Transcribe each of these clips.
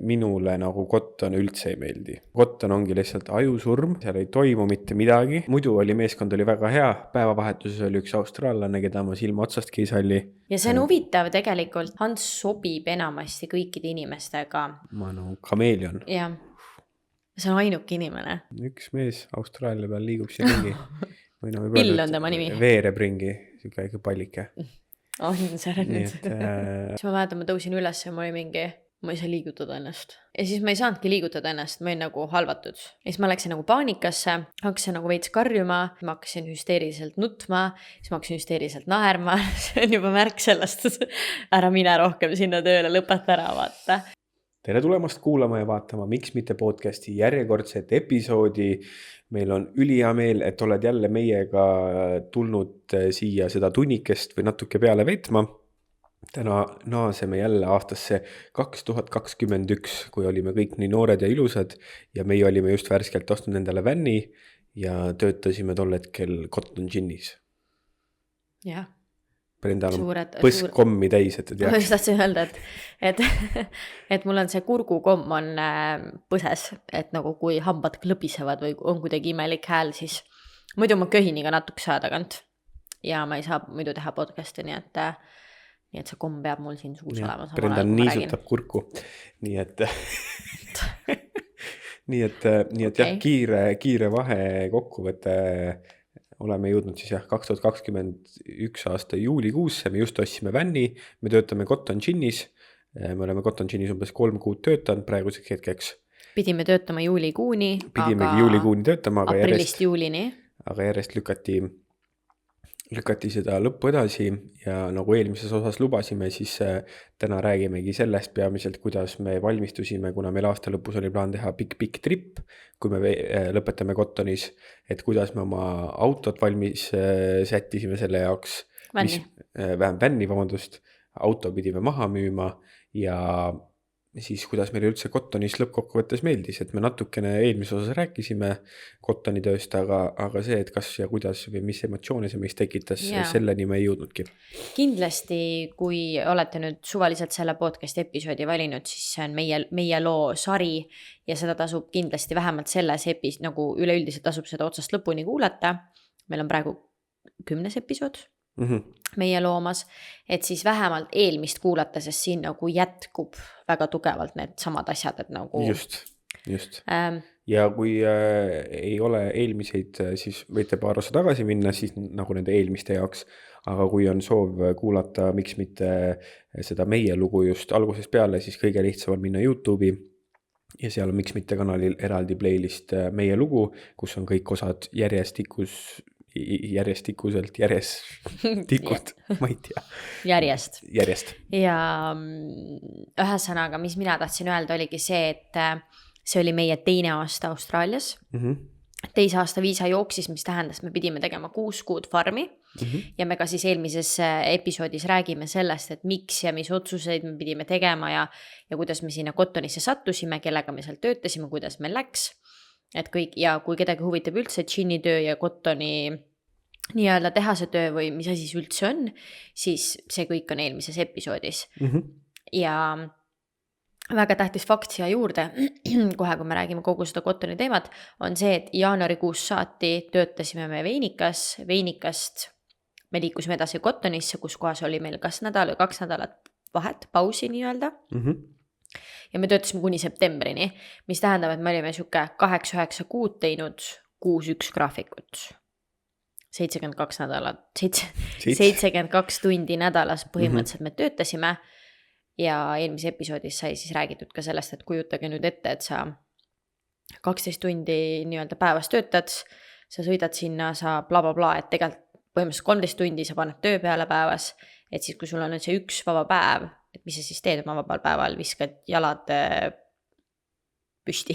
minule nagu Cotton üldse ei meeldi. Cotton ongi lihtsalt ajusurm, seal ei toimu mitte midagi. Muidu oli meeskond oli väga hea, päevavahetuses oli üks austraallane, keda ma silma otsastki ei salli. Ja see on huvitav tegelikult, Hans sobib enamasti kõikide inimestega. Ma kameelion. Jah, see on ainuke inimene. Üks mees Austraalia peal liigub siin ringi. Bill on tema nimi. Veereb ringi, siuke pallike. On see nüüd. Siis ma mäletan, ma tõusin üles ja ma ei saa liigutada ennast. Ja siis ma ei saanudki liigutada ennast, ma olin nagu halvatud. Ja siis ma läksin nagu paanikasse, hakkasin nagu veits karjuma, ma hakkasin hüsteeriliselt nutma, siis ma hakkasin hüsteeriliselt naerma. See on juba märk sellest, ära mine rohkem sinna tööle, lõpeta ära, vaata. Tere tulemast kuulama ja vaatama Miks mitte podcasti järjekordset episoodi. Meil on ülihea meel, et oled jälle meiega tulnud siia seda tunnikest või natuke peale veetma. Täna naaseme jälle aastasse 2021, kui olime kõik nii noored ja ilusad ja meie olime just värskelt ostnud endale vänni ja töötasime tol hetkel Cotton Ginnis. Jah. Brenda on põskkommi täis, et ma just tahtsin öelda, et mul on see kurgukomm on põses, et nagu kui hambad klõbisevad või on kuidagi imelik hääl, siis muidu ma köhin iga natuke saa tagant ja ma ei saa muidu teha podcasti, nii et see komm peab mul siin suus olema. Brenda niisutab kurku, nii et jah, kiire vahe kokkuvõte. Oleme jõudnud siis 2021 aasta juulikuusse, me just ostsime vänni, me töötame Cotton Ginnis, me oleme Cotton Ginnis umbes 3 kuud töötanud praeguseks hetkeks. Pidime töötama juulikuuni, aprillist juulini. Aga järjest lükati seda lõppu edasi ja nagu eelmises osas lubasime, siis täna räägimegi sellest peamiselt, kuidas me valmistusime, kuna meil aasta lõpus oli plaan teha pikk trip, kui me lõpetame Cottonis, et kuidas me oma autot valmis sättisime selle jaoks. Vänni, auto pidime maha müüma ja siis kuidas meil üldse Cottonis lõppkokkuvõttes meeldis, et me natukene eelmises osas rääkisime Cottoni tööst, aga see, et kas ja kuidas või mis emotsioone see meist tekitas, selleni me ei jõudnudki. Kindlasti, kui olete nüüd suvaliselt selle podcasti episoodi valinud, siis see on meie loo sari ja seda tasub kindlasti vähemalt selles nagu üleüldiselt tasub seda otsast lõpuni kuulata. Meil on praegu 10. episood. Meie loomas, et siis vähemalt eelmist kuulata, sest siin nagu jätkub väga tugevalt need samad asjad, et nagu... Just. Ja kui ei ole eelmiseid, siis võite paar osa tagasi minna, siis nagu nende eelmiste jaoks, aga kui on soov kuulata, miks mitte seda meie lugu just algusest peale, siis kõige lihtsam on minna YouTube'i ja seal on miks mitte kanalil eraldi playlist meie lugu, kus on kõik osad järjestikuselt, ma ei tea. Järjest. Ja ühesõnaga, mis mina tahtsin öelda, oligi see, et see oli meie 2. aasta Austraalias. 2. aasta viisa jooksis, mis tähendas, me pidime tegema 6 kuud farmi ja me ka siis eelmises episoodis räägime sellest, et miks ja mis otsuseid me pidime tegema ja kuidas me sinna Cottonisse sattusime, kellega me seal töötasime, kuidas meil läks. Et kõik, ja kui kedagi huvitab üldse Ginni töö ja Cottoni nii-öelda tehase töö või mis asi üldse on, siis see kõik on eelmises episoodis. Ja väga tähtis fakt siia juurde, kohe kui me räägime kogu seda Cottoni teemat, on see, et jaanuarikuus saati töötasime me Veinikast me liikusime edasi Cottonisse, kus kohas oli meil kas nädal või 2 nädalat vahet, pausi nii-öelda. Ja me töötasime kuni septembrini, mis tähendab, et me olime 8-9 kuud teinud 6-1 graafikut. 72 nädalat, 72 tundi nädalas põhimõtteliselt me töötasime ja eelmise episoodis sai siis räägitud ka sellest, et kujutage nüüd ette, et sa 12 tundi nii-öelda päevas töötad, sa sõidad sinna, sa bla, et tegelikult põhimõtteliselt 13 tundi sa paned töö peale päevas, et siis kui sul on see üks vaba päev, et mis sa siis teed oma vabal päeval, viskad jalad püsti.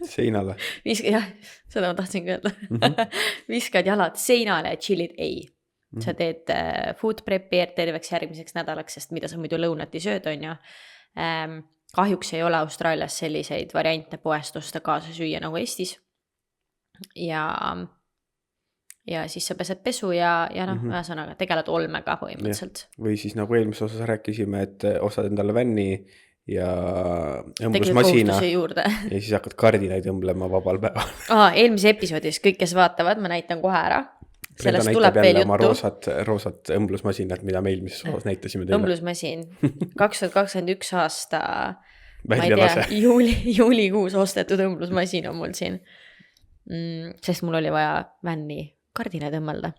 Seinale. Jah, seda ma tahtsin öelda. Viskad jalad seinale ja chillid ei. Sa teed food prep'i terveks järgmiseks nädalaks, sest mida sa muidu lõunati sööd on ju. Kahjuks ei ole Austraalias selliseid variante poest osta kaasa süüa nagu Eestis. Ja siis sa pesed pesu ja ühesõnaga tegeled olmega põhimõtteliselt. Või siis nagu eelmises osas rääkisime, et ostad endale vänni ja tegid õmblusmasina kohustuse juurde. ja siis hakkad kardinaid õmblema vabal päeval. Eelmise episoodis, kõik, kes vaatavad, ma näitan kohe ära. Sellest Brenda tuleb näitab veel jälle oma juttu. roosat õmblusmasinat, mida me eelmises osas näitasime teile. Õmblusmasin. 2021 aasta, ma ei Välja tea, lase. juulikuus ostetud õmblusmasin on mul siin. Sest mul oli vaja vänni kardinaid õmmelda.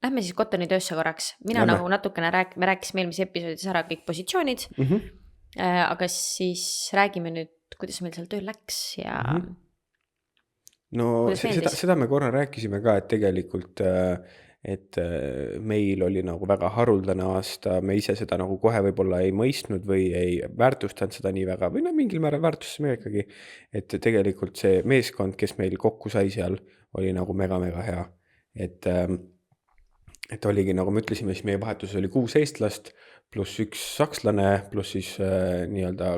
Lähme siis Cottoni töösse korraks. Mina Lähme. nagu natukene me rääkisime eelmises episoodis ära kõik positsioonid. Aga siis räägime nüüd, kuidas meil seal tööl läks ja No kuidas meeldis? seda me korra rääkisime ka, et tegelikult et meil oli nagu väga haruldane aasta, me ise seda nagu kohe võib-olla ei mõistnud või ei väärtustanud seda nii väga, või no mingil määral väärtustasime ikkagi, et tegelikult see meeskond, kes meil kokku sai seal, oli nagu mega hea. Et oligi, nagu me ütlesime, siis meie vahetuses oli 6 eestlast, pluss 1 sakslane, pluss siis nii-öelda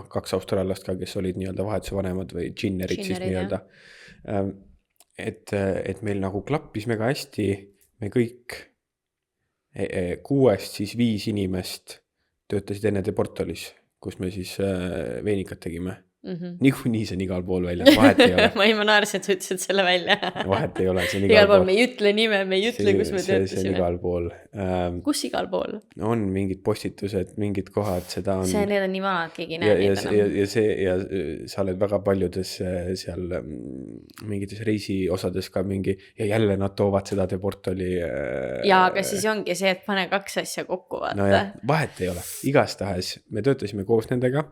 2 austraallast ka, kes olid nii-öelda vahetuse vanemad või ginnerid siis nii-öelda. Et meil nagu klappis mega hästi, me kõik 6-st siis 5 inimest töötasid enne Deportolis, kus me siis veinikat tegime. Niikuinii see on igal pool välja, vahet ei ole. ma naersin, et sa ütlesid selle välja. Vahet ei ole, see on igal pool. Me ei ütle nime, me ei ütle, kus me See on töötasime. igal pool. Kus igal pool? On mingid postitused, mingid kohad, seda on. Need on nii vanad, keegi ei näe neid enam. Ja sa oled väga paljudes seal mingites reisiosades ka mingi, ja jälle nad toovad seda Deportoli. Ja, aga siis ongi see, et pane 2 asja kokku, vaata. No ja, vahet ei ole. Igastahes me töötasime koos nendega.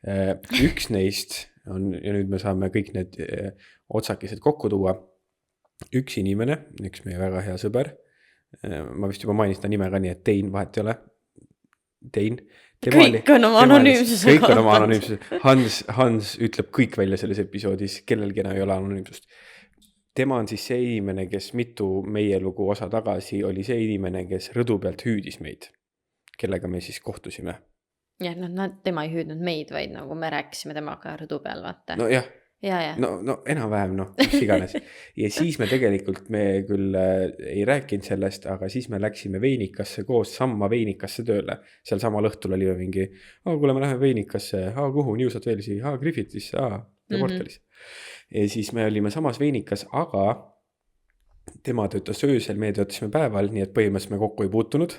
Üks neist on, ja nüüd me saame kõik need otsakesed kokku tuua. Üks inimene, üks meie väga hea sõber, ma vist juba mainin seda nime ka nii, et Tein, vahet ei ole. Tein. Kõik on oma anonüümsuse. Kõik on oma anonüümsuse. Hans ütleb kõik välja selles episoodis, kellelgi enam ei ole anonüümsust. Tema on siis see inimene, kes mitu meie lugu osa tagasi oli see inimene, kes rõdu pealt hüüdis meid, kellega me siis kohtusime. Ja, tema ei hüüdnud meid, vaid nagu me rääkisime temaga rõdu peal, vaata. No jah. Ja. No enam-vähem, mis iganes. Ja siis me tegelikult, me küll ei rääkinud sellest, aga siis me läksime Veinikasse koos samma Veinikasse tööle. Seal samal õhtul oli mingi, kuule, me läheme Veinikasse, kuhu, New South Walesi, Griffithisse, Deportolis. Ja siis me olime samas Veinikas, aga tema töötas öösel, me töötasime päeval, nii et põhimõtteliselt me kokku ei puutunud.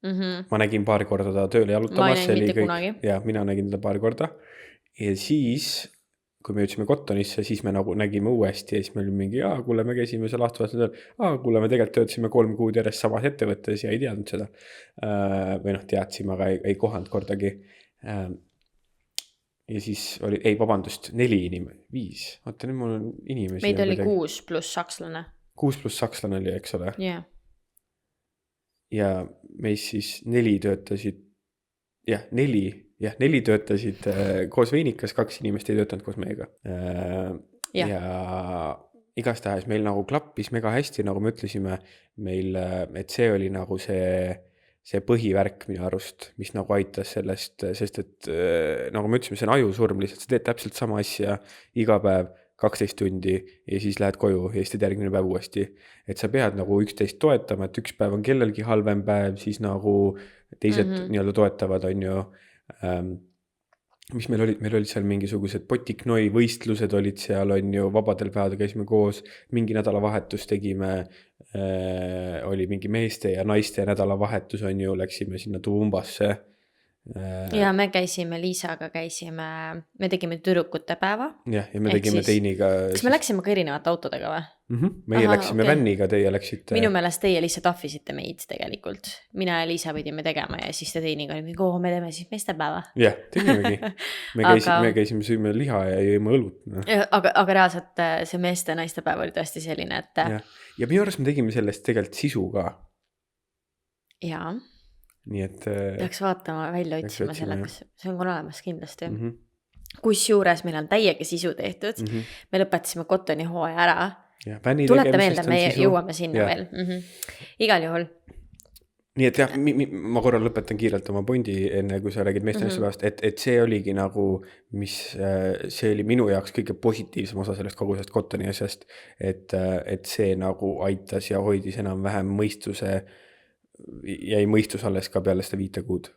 Ma nägin paar korda ta tööle jalutamas. Ma ei nägin mitte kunagi. Ja mina nägin ta paar korda. Ja siis, kui me jõudsime Cottonisse, siis me nagu nägime uuesti ja siis me olime mingi, kuule, me käisime seal aastavahetusel tööl. Kuule, me tegelikult töötasime 3 kuud järjest samas ettevõttes ja ei teadnud seda. Või teadsime, aga ei kohanud kordagi. Ja siis oli, vabandust, 4 inimene, 5. Vaata, nüüd mul on inimesi. Meid oli 6 pluss sakslane. 6 pluss sakslane oli, eks ole? Jah. Ja meis siis 4 töötasid, 4 töötasid koos Veinikas, 2 inimest ei töötanud koos meiega. Ja igastahes meil nagu klappis mega hästi, nagu me ütlesime, meil, et see oli nagu see põhivärk minu arust, mis nagu aitas sellest, sest et nagu me ütlesime, see on ajusurm lihtsalt, sa teed täpselt sama asja iga päev, 12 tundi ja siis lähed koju ja siis teed järgmine päev uuesti. Et sa pead nagu üksteist toetama, et üks päev on kellelgi halvem päev, siis nagu teised nii-öelda toetavad, on ju. Mis meil olid seal mingisugused potiknoi võistlused olid seal, on ju, vabadel päevadel käisime koos, mingi nädalavahetus tegime, oli mingi meeste ja naiste nädalavahetus, on ju, läksime sinna Tuumbasse. Ja me käisime Liisaga, me tegime tüdrukute päeva. Ja me tegime Teiniga. Kas me läksime ka erinevate autodega või? Meie läksime vänniga, teie läksite. Minu meelest teie lihtsalt ahvisite meid tegelikult. Mina ja Liisa pidime tegema ja siis te Teiniga olime, me teeme siis meestepäeva. Jah, tegimegi. Me käisime süüme liha ja jõime õlut. Aga reaalselt see meeste ja naiste päev oli tõesti selline, et. Ja minu arust me tegime sellest tegelikult sisu ka. Jaa. Nii et. Peaks vaatama, välja otsima selle, kus see on olemas kindlasti. Kusjuures meil on täiega sisu tehtud. Me lõpetasime Cottoni hooaja ära. Tuleta meelde, me jõuame sinna veel. Igal juhul. Nii et jah, ma korra lõpetan kiirelt oma pointi enne, kui sa räägid meeste naiste päevast, et see oligi nagu, see oli minu jaoks kõige positiivsem osa sellest kogu sellest Cottoni asjast, et see nagu aitas ja hoidis enam vähem mõistuse, jäi mõistus alles ka peale seda 5 kuud.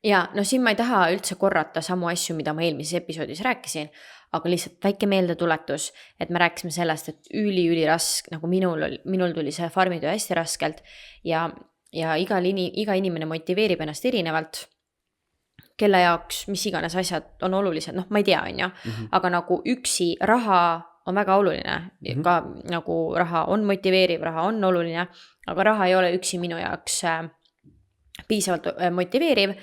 ja no siin ma ei taha üldse korrata samu asju, mida ma eelmises episoodis rääkisin, aga lihtsalt väike meeldetuletus, et me rääkisime sellest, et üli raske, nagu minul tuli see farmitöö hästi raskelt ja iga inimene motiveerib ennast erinevalt, kelle jaoks mis iganes asjad on olulised, noh, ma ei tea, on ju, aga nagu üksi raha on väga oluline, ka nagu raha on motiveeriv, raha on oluline, aga raha ei ole üksi minu jaoks piisavalt motiveeriv,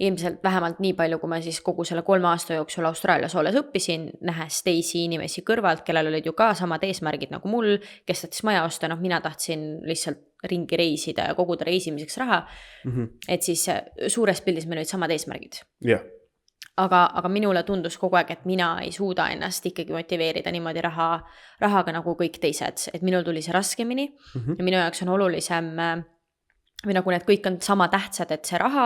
ilmselt vähemalt nii palju, kui ma siis kogu selle 3 aasta jooksul Austraalias olles õppisin, nähes teisi inimesi kõrvalt, kellel olid ju ka samad eesmärgid nagu mul, kes tahtis maja osta, noh, mina tahtsin lihtsalt ringi reisida ja koguda reisimiseks raha, et siis suures pildis meil olid samad eesmärgid. jah. Aga minule tundus kogu aeg, et mina ei suuda ennast ikkagi motiveerida niimoodi rahaga nagu kõik teised, et minul tuli see raskemini ja minu jaoks on olulisem või nagu need kõik on sama tähtsad, et see raha,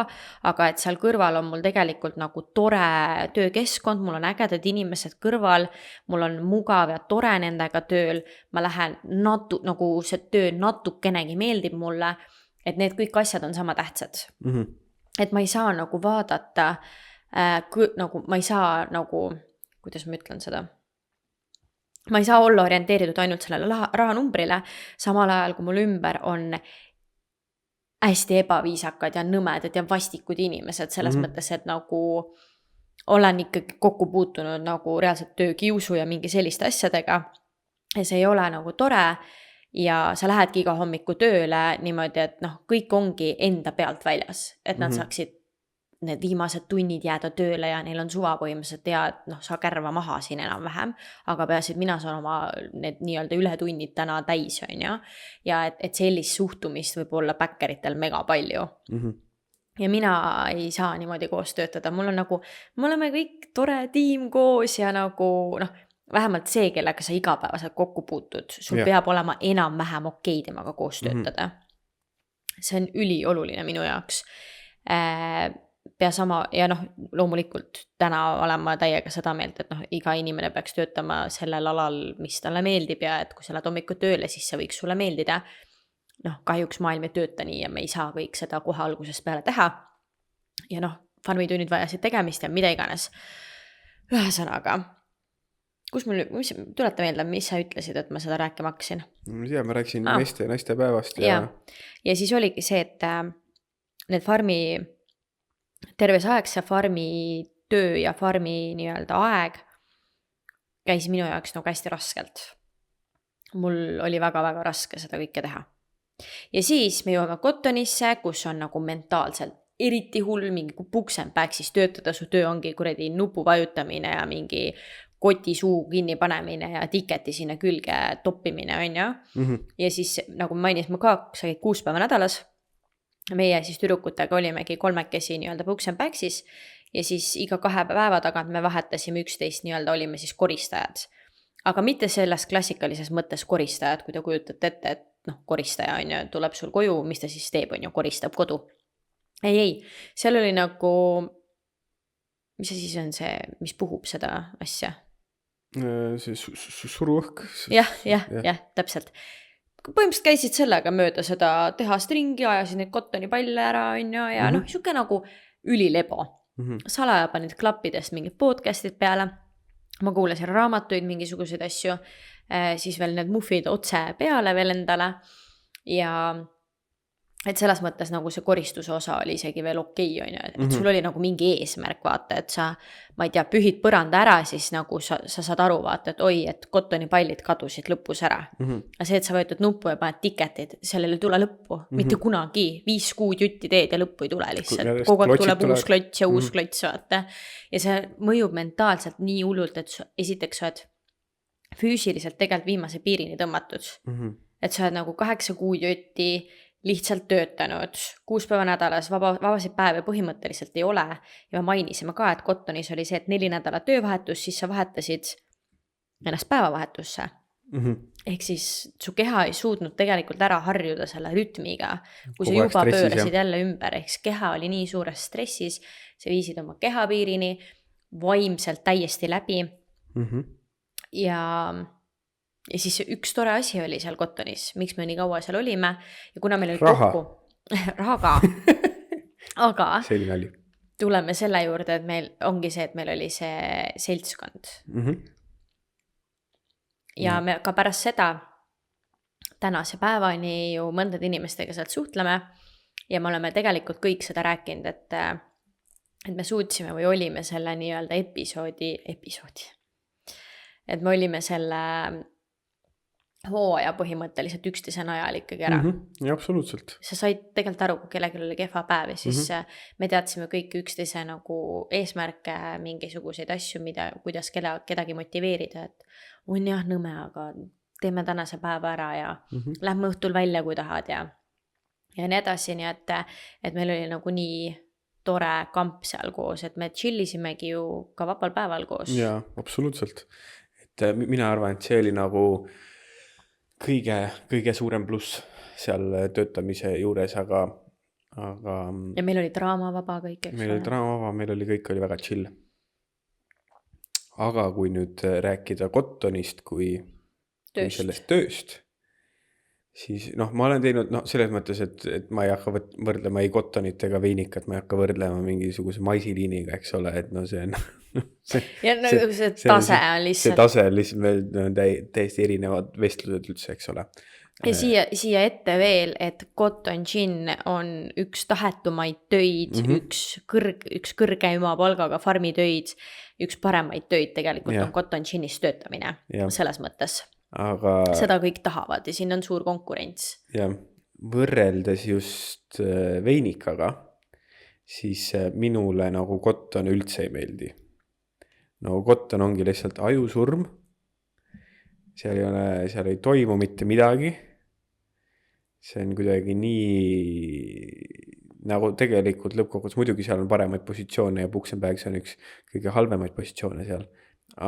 aga et seal kõrval on mul tegelikult nagu tore töökeskkond, mul on ägedad inimesed kõrval, mul on mugav ja tore nendega tööl, ma lähen nagu see töö natukenegi meeldib mulle, et need kõik asjad on sama tähtsad. Et ma ei saa nagu vaadata, nagu ma ei saa nagu, kuidas ma ütlen seda, ma ei saa olla orienteeritud ainult sellele rahanumbrile, samal ajal kui mul ümber on hästi ebaviisakad ja nõmedad ja vastikud inimesed selles mõttes, et nagu olen ikkagi kokku puutunud nagu reaalselt töökiusu ja mingi selliste asjadega ja see ei ole nagu tore ja sa lähedki iga hommiku tööle niimoodi, et noh, kõik ongi enda pealt väljas, et nad saaksid need viimased tunnid jääda tööle ja neil on suva põhimõtteliselt ja et noh, sa kärva maha siin enam-vähem, aga peaasi, et mina saan oma need nii-öelda ületunnid täna täis, on ju, ja et sellist suhtumist võib olla backeritel mega palju. Ja mina ei saa niimoodi koos töötada, mul on nagu, me oleme kõik tore tiim koos ja nagu noh, vähemalt see, kellega sa igapäevaselt kokku puutud, sul peab olema enam-vähem okei temaga koos töötada. See on ülioluline minu jaoks. Pea sama ja noh, loomulikult täna olen ma täiega seda meelt, et noh, iga inimene peaks töötama sellel alal, mis talle meeldib ja et kui sa lähed hommikul tööle, siis see võiks sulle meeldida. Noh, kahjuks maailm ei tööta nii ja me ei saa kõik seda kohe algusest peale teha. Ja noh, farmitunnid vajasid tegemist ja mida iganes. Ühesõnaga, kus mul, tuleta meelde, mis sa ütlesid, et ma seda rääkima hakkasin? Ja ma rääkisin naiste päevast ja siis oligi see, et need farmi terves aeg see farmi töö ja farmi nii-öelda aeg käis minu jaoks nagu hästi raskelt. Mul oli väga-väga raske seda kõike teha. Ja siis me jõuame Cottonisse, kus on nagu mentaalselt eriti hull, mingi puksenpäksis töötada, su töö ongi kuradi nupu vajutamine ja mingi koti suu kinni panemine ja tiketi sinna külge toppimine, on ju. Ja siis nagu mainis ma ka, sa käid 6 päeva nädalas, meie siis tüdrukutega olimegi 3 nii-öelda Puxenpäksis ja siis iga 2 päeva tagant me vahetasime 11 nii-öelda olime siis koristajad. Aga mitte selles klassikalises mõttes koristajad, kui te kujutate ette, et noh, koristaja on ju, tuleb sul koju, mis ta siis teeb, on ju, koristab kodu. Ei, seal oli nagu, mis see siis on see, mis puhub seda asja? See suruõhk. Jah, täpselt. Põhimõtteliselt käisid sellega mööda seda tehast ringi, ajasid neid kottonipalle ära, on ju, ja noh, siuke nagu ülilebo. Salaja panid klappidest mingid podcastid peale, ma kuulasin raamatuid, mingisuguseid asju, siis veel need muffid otse peale veel endale ja et selles mõttes nagu see koristuse osa oli isegi veel okei, on ju, et sul oli nagu mingi eesmärk, vaata, et sa, ma ei tea, pühid põranda ära, siis nagu sa saad aru, vaata, et oi, et kotonipallid kadusid lõpus ära. Aga see, et sa võetud nuppu ja paned tiketid, sellele ei tule lõppu, mitte kunagi, 5 kuud jutti teed ja lõppu ei tule lihtsalt. Kogu aeg tuleb uus klots ja uus klots, vaata. Ja see mõjub mentaalselt nii hullult, et esiteks sa oled füüsiliselt tegelikult viimase piirini tõmmatud. Et sa oled nagu 8 kuud jutti lihtsalt töötanud, 6 päeva nädalas, vabasid päevi põhimõtteliselt ei ole. Ja me mainisime ka, et Cottonis oli see, et 4 nädala töövahetus, siis sa vahetasid ennast päevavahetusse. Ehk siis su keha ei suutnud tegelikult ära harjuda selle rütmiga, kui sa juba pöörasid jälle ümber. Ehk keha oli nii suures stressis, sa viisid oma kehapiirini, vaimselt täiesti läbi. Ja siis üks tore asi oli seal Cottonis, miks me nii kaua seal olime ja kuna meil oli kokku raha ka, aga see oli nali. tuleme selle juurde, et meil ongi see, et meil oli see seltskond. Ja me ka pärast seda tänase päevani ju mõndade inimestega sealt suhtleme ja me oleme tegelikult kõik seda rääkinud, et me suutsime või olime selle nii-öelda episoodi. Et me olime selle hooaja põhimõtteliselt üksteise najal ikkagi ära. Ja absoluutselt. Sa said tegelikult aru, kui kellelgi oli kehva päev ja siis me teadsime kõik üksteise nagu eesmärke, mingisuguseid asju, kuidas kedagi motiveerida, et on jah nõme, aga teeme tänase päeva ära ja lähme õhtul välja, kui tahad ja nii edasi, nii et meil oli nagu nii tore kamp seal koos, et me chillisimegi ju ka vabal päeval koos. Jaa, absoluutselt. Et mina arvan, et see oli nagu kõige suurem pluss seal töötamise juures, aga ja meil oli draamavaba kõik, eks meil oli draamavaba, meil oli kõik oli väga chill. Aga kui nüüd rääkida Cottonist kui sellest tööst, siis ma olen teinud selles mõttes, et ma ei hakka võrdlema ei Cottonit ega Veinikat, ma ei hakka võrdlema mingisuguse maisiliiniga, eks ole, et see on see tase on lihtsalt. See tase on lihtsalt, meil on täiesti erinevad vestlused üldse, eks ole. Ja siia ette veel, et Cotton Gin on üks tahetumaid töid, üks kõrgeima palgaga farmitöid, üks paremaid töid tegelikult on Cotton Ginis töötamine selles mõttes. Aga seda kõik tahavad ja siin on suur konkurents. Ja võrreldes just Veinikaga, siis minule nagu Cotton üldse ei meeldi. Cotton ongi lihtsalt ajusurm. Seal ei toimu mitte midagi. See on kuidagi nii nagu tegelikult lõppkokkuvõttes muidugi seal on paremaid positsioone ja Buxenbergs on üks kõige halvemaid positsioone seal.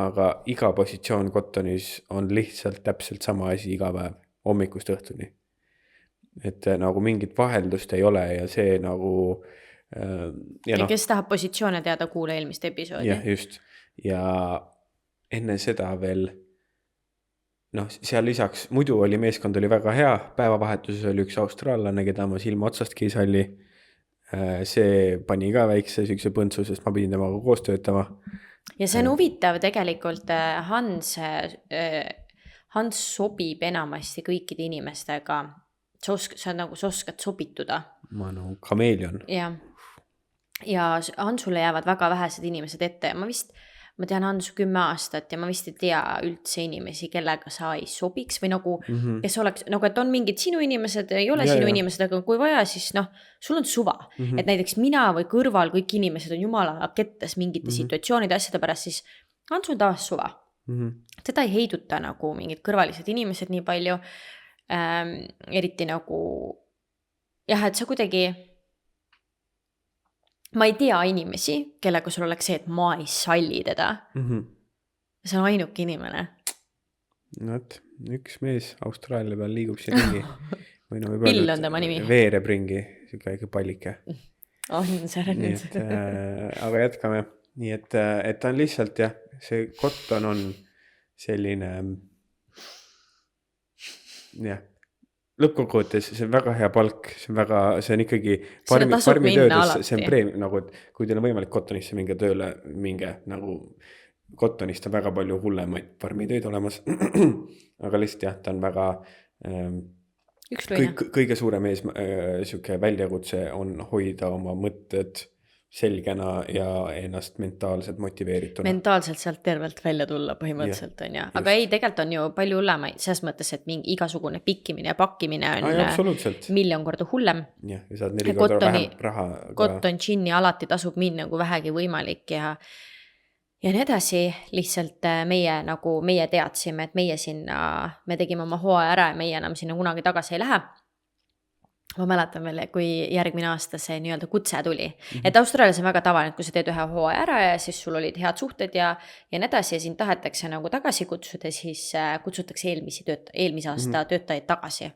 Aga iga positsioon Cottonis on lihtsalt täpselt sama asi iga päev, hommikust õhtuni. Et nagu mingit vaheldust ei ole ja see nagu ja kes tahab positsioone teada, kuule eelmist episoodi. Ja just. Ja enne seda veel seal lisaks, muidu oli meeskond oli väga hea, päevavahetuses oli üks austraallane, keda ma silma otsastki salli. See pani ka väikse sükse põntsu, sest ma pidin temaga koos töötama. Ja see on huvitav tegelikult, Hans sobib enamasti kõikide inimestega, sa oskad sobituda. Ma kameelion. Ja Hansule jäävad väga vähesed inimesed ette ja ma tean Hansu 10 aastat ja ma vist ei tea üldse inimesi, kellega sa ei sobiks või nagu, kes oleks, et on mingid sinu inimesed, ei ole sinu inimesed, aga kui vaja, siis sul on suva. Et näiteks mina või kõrval kõik inimesed on jumala kettes mingite situatsioonide asjade pärast, siis Hansu on taas suva. Teda ei heiduta nagu mingid kõrvalised inimesed nii palju, eriti nagu, et sa kuidagi ma ei tea inimesi, kellega sul oleks see, et ma ei salli teda. See on ainuke inimene. Üks mees Austraalia peal liigub siin ringi. Bill on tema nimi. Veereb ringi, siuke pallike. On see rõnnud. Aga jätkame. Nii et ta on lihtsalt see Cotton on selline lõppkokkuvõttes see on väga hea palk, see on ikkagi farmitöödes, see on preemia, nagu et kui teil on võimalik Cottonisse minge tööle, nagu Cottonist on väga palju hullemaid farmitööd olemas, aga lihtsalt ta on väga kõige suurem väljakutse on hoida oma mõtted selgena ja ennast mentaalselt motiveerituna. Mentaalselt sealt tervelt välja tulla põhimõtteliselt on aga ei, tegelikult on ju palju hullemaid selles mõttes, et igasugune pikkimine ja pakkimine on miljon korda hullem. Ja saad 4 korda vähem raha. Cotton Ginni alati tasub minna nagu vähegi võimalik ja nii edasi, lihtsalt meie teadsime, et me tegime oma hooaja ära ja meie enam sinna kunagi tagasi ei lähe. Ma mäletan veel, kui järgmine aasta see nii-öelda kutse tuli. Et Austraalias on väga tavaline, kui sa teed ühe hooaja ära ja siis sul olid head suhted ja nii edasi ja sind tahetakse nagu tagasi kutsuda, siis kutsutakse eelmise aasta töötajaid tagasi.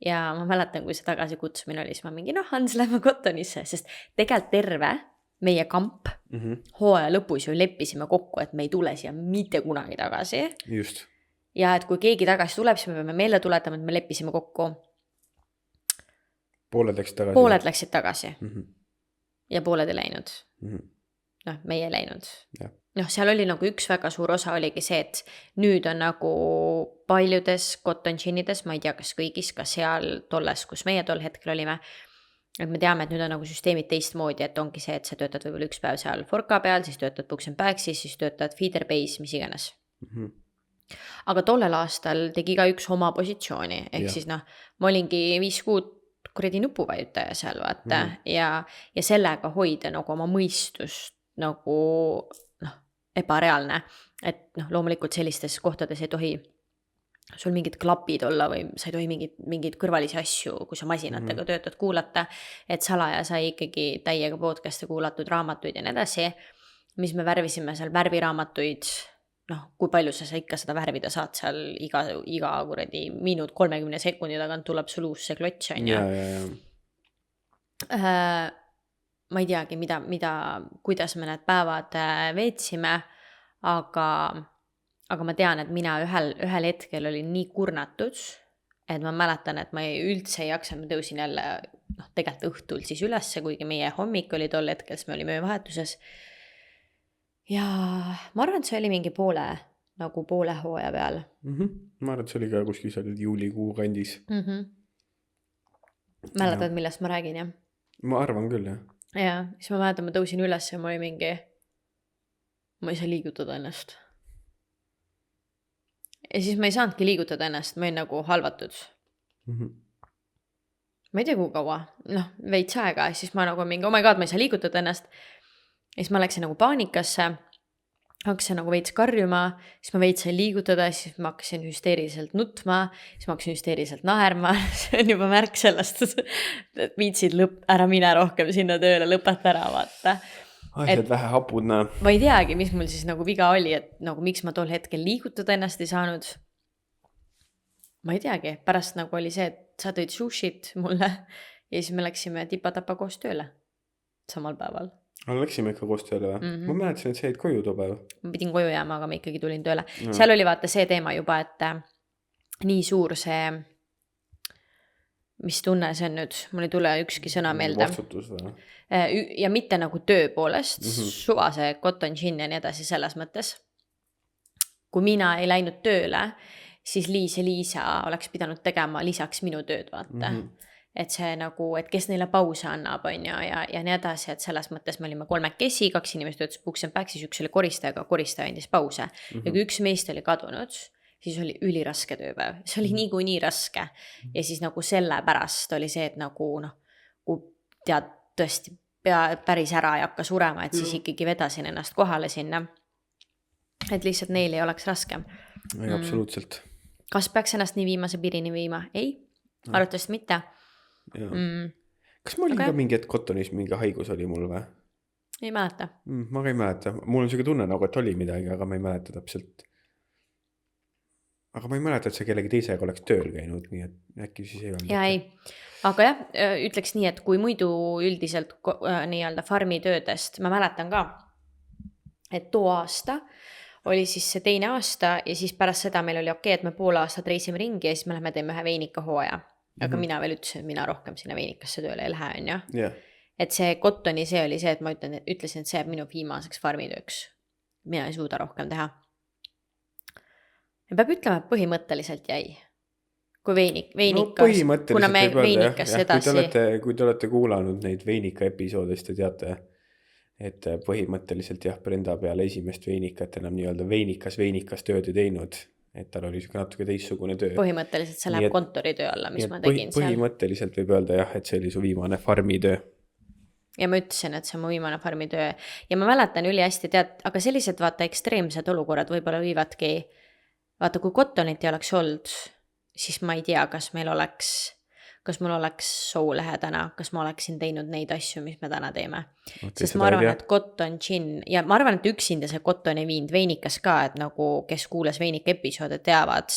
Ja ma mäletan, kui see tagasi kutsumine oli, siis ma mingi, Hans, lähme Cottonisse, sest tegelikult terve meie kamp hooaja lõpus ju leppisime kokku, et me ei tule siia mitte kunagi tagasi. Just. Ja et kui keegi tagasi tuleb, siis me peame meelde tuletama, et me leppisime kokku. Pooled läksid tagasi. ja pooled ei läinud. Noh, meie ei läinud. Noh, seal oli nagu üks väga suur osa oligi see, et nüüd on nagu paljudes cotton gin'ides, ma ei tea, kas kõigis, ka seal tolles, kus meie tol hetkel olime, et me teame, et nüüd on nagu süsteemid teistmoodi, et ongi see, et sa töötad võib-olla üks päev seal forka peal, siis töötad Books and Bagsis, siis töötad feeder base, mis iganes. Aga tollel aastal tegi ka üks oma positsiooni, ehk siis noh, ma olingi 5 kuud kuradi nupuvajutaja seal, vaata, ja sellega hoida nagu oma mõistust nagu noh, ebareaalne, et noh, loomulikult sellistes kohtades ei tohi sul mingid klapid olla või sa ei tohi mingid kõrvalisi asju, kui sa masinatega töötad, kuulata, et salaja sai ikkagi täiega podcast'e kuulatud, raamatuid ja nii edasi, mis me värvisime seal värviraamatuid, noh, kui palju sa ikka seda värvida saad seal iga kuradi minut 30 sekundi tagant tuleb sul uus see klots, on ju. Ma ei teagi, kuidas me need päevad veetsime, aga ma tean, et mina ühel hetkel olin nii kurnatud, et ma mäletan, et ma üldse ei jaksa, ma tõusin jälle tegelikult õhtul siis ülesse, kuigi meie hommik oli tol hetkel, siis me olime öövahetuses. Ja ma arvan, et see oli mingi poole hooaja peal. Ma arvan, et see oli ka kuskil seal juulikuu kandis. Mäletad, millest ma räägin, jah? Ma arvan küll, jah. Ja, siis ma mäletan, ma tõusin üles ja ma oli mingi, ma ei saa liigutada ennast. Ja siis ma ei saanudki liigutada ennast, ma olin nagu halvatud. Ma ei tea, kui kaua, noh, veits aega, siis ma nagu mingi, oh my god, ma ei saa liigutada ennast. Ja siis ma läksin nagu paanikasse, hakkasin nagu veits karjuma, siis ma veits sain liigutada, siis ma hakkasin hüsteeriliselt nutma, siis ma hakkasin hüsteeriliselt naerma, see on juba märk sellest, et viitsid ära mine rohkem sinna tööle, lõpeta ära, vaata. Asjad vähe hapudna. Ma ei teagi, mis mul siis nagu viga oli, et nagu miks ma tol hetkel liigutada ennast ei saanud. Ma ei teagi, pärast nagu oli see, et sa tõid sushit mulle ja siis me läksime tipa-tapa koos tööle samal päeval. Läksime ikka koos tööle või? Ma mäletasin, et sa jäid koju too päev. Ma pidin koju jääma, aga ma ikkagi tulin tööle. Seal oli vaata see teema juba, et nii suur see, mis tunne see on nüüd, mul ei tule ükski sõna meelde. Vastutus või? Ja mitte nagu töö poolest, suva see cotton gin ja nii edasi selles mõttes. Kui mina ei läinud tööle, siis Liis ja Liisa oleks pidanud tegema lisaks minu tööd, vaata. Et see nagu, et kes neile pause annab, on ja nii edasi, et selles mõttes me olime 3 kesi, 2 inimest töötas Books and Bagsis, üks oli koristajaga, koristaja andis pause. Ja kui üks meist oli kadunud, siis oli üliraske tööpäev. See oli nii raske. Ja siis nagu selle pärast oli see, et nagu kui tead tõesti päris ära ei hakka surema, et siis ikkagi vedasin ennast kohale sinna. Et lihtsalt neil ei oleks raske. Ei, absoluutselt. Kas peaks ennast nii viimase piirini viima? Ei, arvatavasti mitte. Kas ma olin ka mingi hetk Cottonis mingi haigus oli mul või? Ei mäleta. Ma ka ei mäleta. Mul on selline tunne nagu, et oli midagi, aga ma ei mäleta täpselt. Aga ma ei mäleta, et see kellegi teisega oleks tööl käinud, nii et äkki siis ei olnud. Ja ei. Aga jah, ütleks nii, et kui muidu üldiselt nii-öelda farmi töödest, ma mäletan ka, et too aasta oli siis see teine aasta ja siis pärast seda meil oli okei, et me pool aastat reisime ringi ja siis me lähme teeme ühe veinika hooaja. Aga mina veel ütlesin, et mina rohkem sinna veinikasse tööle ei lähe, on ju. Yeah. Et see Cottoni see oli see, et ma ütlesin, et see jääb minu viimaseks farmitööks. Mina ei suuda rohkem teha. Ja peab ütlema, et põhimõtteliselt jäi. Kui veinikas, kuna me veinikas edasi. Kui te olete kuulanud neid veinika episoodist ja teate, et põhimõtteliselt jah, Brenda peale esimest veinikat enam nii-öelda veinikas tööd ei teinud. Et tal oli natuke teissugune töö. Põhimõtteliselt see läheb kontoritöö alla, mis ma tegin seal. Põhimõtteliselt võib öelda jah, et see oli su viimane farmitöö. Ja ma ütlesin, et see on mu viimane farmitöö. Ja ma mäletan üli hästi, aga sellised vaata ekstreemsed olukorrad võib-olla viivadki, vaata kui Cottonit ei oleks olnud, siis ma ei tea, kas mul oleks soulehe täna, kas ma oleksin teinud neid asju, mis me täna teeme. Sest ma arvan, et Cotton gin, ja ma arvan, et üksinda see Cotton ei viinud veinikas ka, et nagu kes kuules veinika episoode teavad,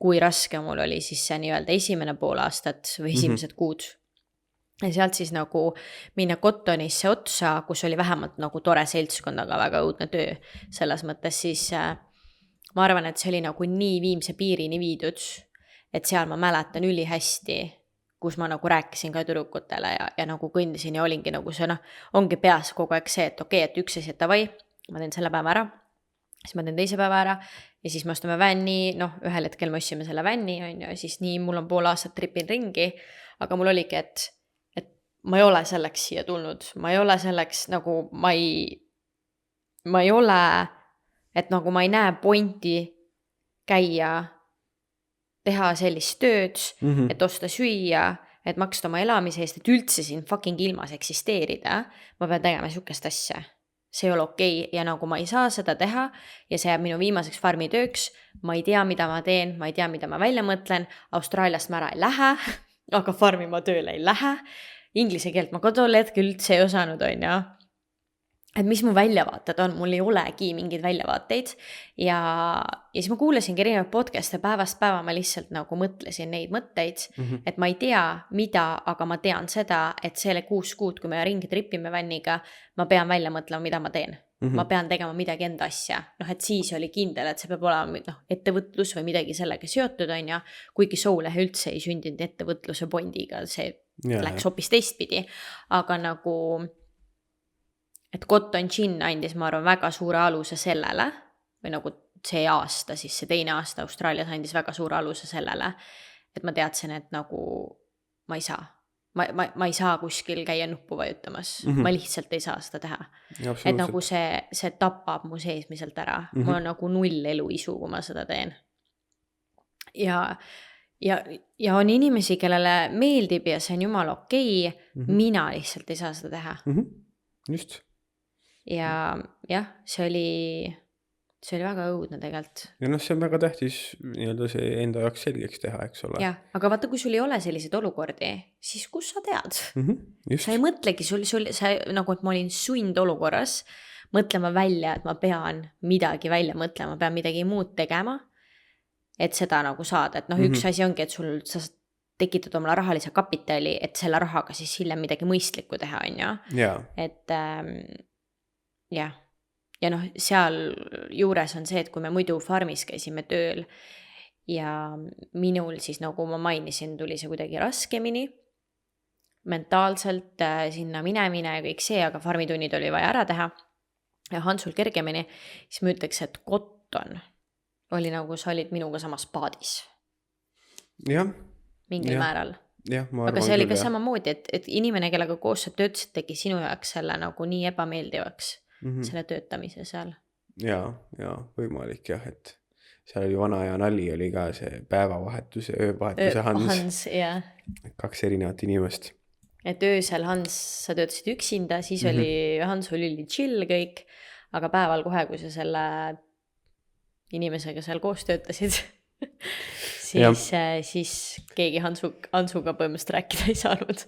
kui raske mul oli siis see nii-öelda esimene pool aastat või esimesed kuud. Ja sealt siis nagu minna Cottonisse otsa, kus oli vähemalt nagu tore seltskond, aga väga õudne töö. Selles mõttes siis ma arvan, et see oli nagu nii viimse piirini viidud, et seal ma mäletan üli hästi, kus ma nagu rääkisin ka tüdrukutele ja nagu kõndisin ja olingi nagu see ongi peas kogu aeg see, et okei, et üks asi, et davai, ma teen selle päeva ära, siis ma teen teise päeva ära ja siis me astume vänni, ühel hetkel me ostsime selle vänni, on ju, siis nii mul on pool aastat tripin ringi, aga mul oligi, et ma ei ole selleks siia tulnud, ma ei ole selleks nagu, ma ei ole, et nagu ma ei näe pointi käia, teha sellist tööd, et osta süüa, et maksta oma elamise eest, et üldse siin fucking ilmas eksisteerida, ma pean tegema sihukest asja. See ei ole okei ja nagu ma ei saa seda teha ja see jääb minu viimaseks farmi tööks, ma ei tea, mida ma teen, ma ei tea, mida ma välja mõtlen, Austraaliast ma ära ei lähe, aga farmi ma tööle ei lähe, inglise keelt ma ka tol hetkel üldse ei osanud, on ju. Et mis mu väljavaated on, mul ei olegi mingeid väljavaateid ja siis ma kuulasingi erinevaid podcast'e päevast päeva, ma lihtsalt nagu mõtlesin neid mõtteid, et ma ei tea mida, aga ma tean seda, et selle 6 kuud, kui me ringi tripime vänniga, ma pean välja mõtlema, mida ma teen. Ma pean tegema midagi enda asja. Et siis oli kindel, et see peab olema ettevõtlus või midagi sellega seotud, on ja kuigi Soulehe üldse ei sündinud ettevõtluse pondiga, see läks hoopis teistpidi, aga nagu et Cotton Gin andis, ma arvan, väga suure aluse sellele, või nagu see aasta, siis see teine aasta Austraalias andis väga suure aluse sellele, et ma teadsin, et nagu ma ei saa. Ma ei saa kuskil käia nuppu vajutamas, ma lihtsalt ei saa seda teha. Et nagu see tapab mu seesmiselt ära, mul on nagu 0 eluisu, kui ma seda teen. Ja on inimesi, kellele meeldib ja see on jumala okei, mina lihtsalt ei saa seda teha. Just. Ja jah, see oli väga õudne tegelikult. Ja see on väga tähtis nii-öelda see enda jaoks selgeks teha, eks ole. Jah, aga vaata, kui sul ei ole selliseid olukordi, siis kus sa tead? Just. Sa ei mõtlegi, sa nagu, et ma olin sundolukorras mõtlema välja, et ma pean midagi välja mõtlema, pean midagi muud tegema, et seda nagu saada. Et üks asi ongi, et sa tekitad omale rahalise kapitali, et selle rahaga siis hiljem midagi mõistlikku teha, on ju. Ja. Et jah. Ja seal juures on see, et kui me muidu farmis käisime tööl ja minul siis, nagu ma mainisin, tuli see kuidagi raskemini, mentaalselt sinna minemine ja kõik see, aga farmitunnid oli vaja ära teha ja Hansul kergemini, siis ma ütleks, et Cotton oli nagu sa olid minuga samas paadis. Jah. Mingil määral. Ja, aga see oli ka samamoodi, et inimene, kellega koos sa töötasid, tegi sinu jaoks selle nagu nii ebameeldivaks. Selle töötamise seal. Ja, võimalik jah, et seal oli vana ja nali oli ka see päevavahetus ja öövahetuse Hans. Ja. 2 erinevat inimest. Et öösel Hans, sa töötasid üksinda, siis oli Hans oli chill kõik, aga päeval kohe, kui sa selle inimesega seal koos töötasid, siis keegi Hansuga põhimõtteliselt rääkida ei saanud.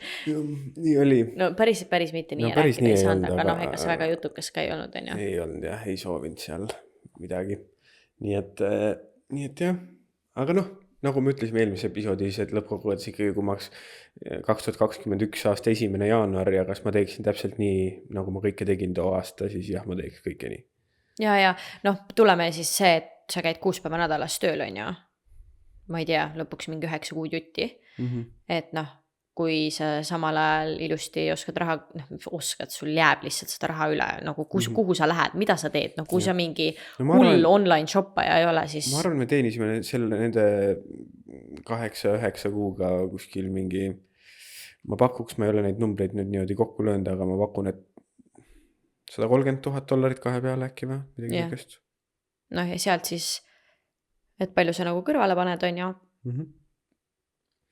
Nii oli. No päris mitte nii rääkida ei saanud, aga ega see väga jutukas ka ei olnud, on ju. Ei olnud jah, ei soovinud seal midagi. Nii et jah, aga nagu me ütlesime eelmise episoodis, et lõppkokkuvõttes ikkagi, kui maks 2021 aasta 1. jaanuar ja kas ma teeksin täpselt nii, nagu ma kõike tegin too aasta, siis jah, ma teeks kõike nii. Ja tuleme siis see, et sa käid 6 päeva nädalas tööl, on ju. Ma ei tea, lõpuks mingi 9 kuud jutti. Et kui sa samal ajal ilusti oskad raha, sul jääb lihtsalt seda raha üle, nagu kuhu sa lähed, mida sa teed, kui sa mingi hull online shoppaja ei ole, siis... Ma arvan, me teenisime nende 8-9 kuuga kuskil mingi, ma pakuks, ma ei ole neid numbreid nüüd niimoodi kokku löönud, aga ma pakun, et $130,000 2 peale äkki või midagi kõigest. Ja sealt siis... et palju sa nagu kõrvale paned, on ju.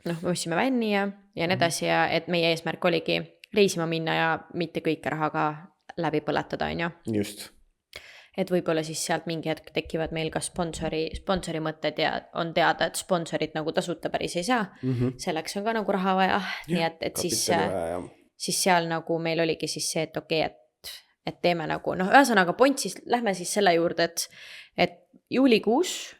Me ostsime vänni ja nii edasi ja et meie eesmärk oligi reisima minna ja mitte kõike rahaga läbi põletada, on ju. Just. Et võib-olla siis sealt mingi hetk tekivad meil ka sponsori mõtted ja on teada, et sponsorid nagu tasuta päris ei saa. Selleks on ka nagu raha vaja. Nii et siis seal nagu meil oligi siis see, et okei, et teeme nagu, ühesõnaga point siis, lähme siis selle juurde, et juulikuus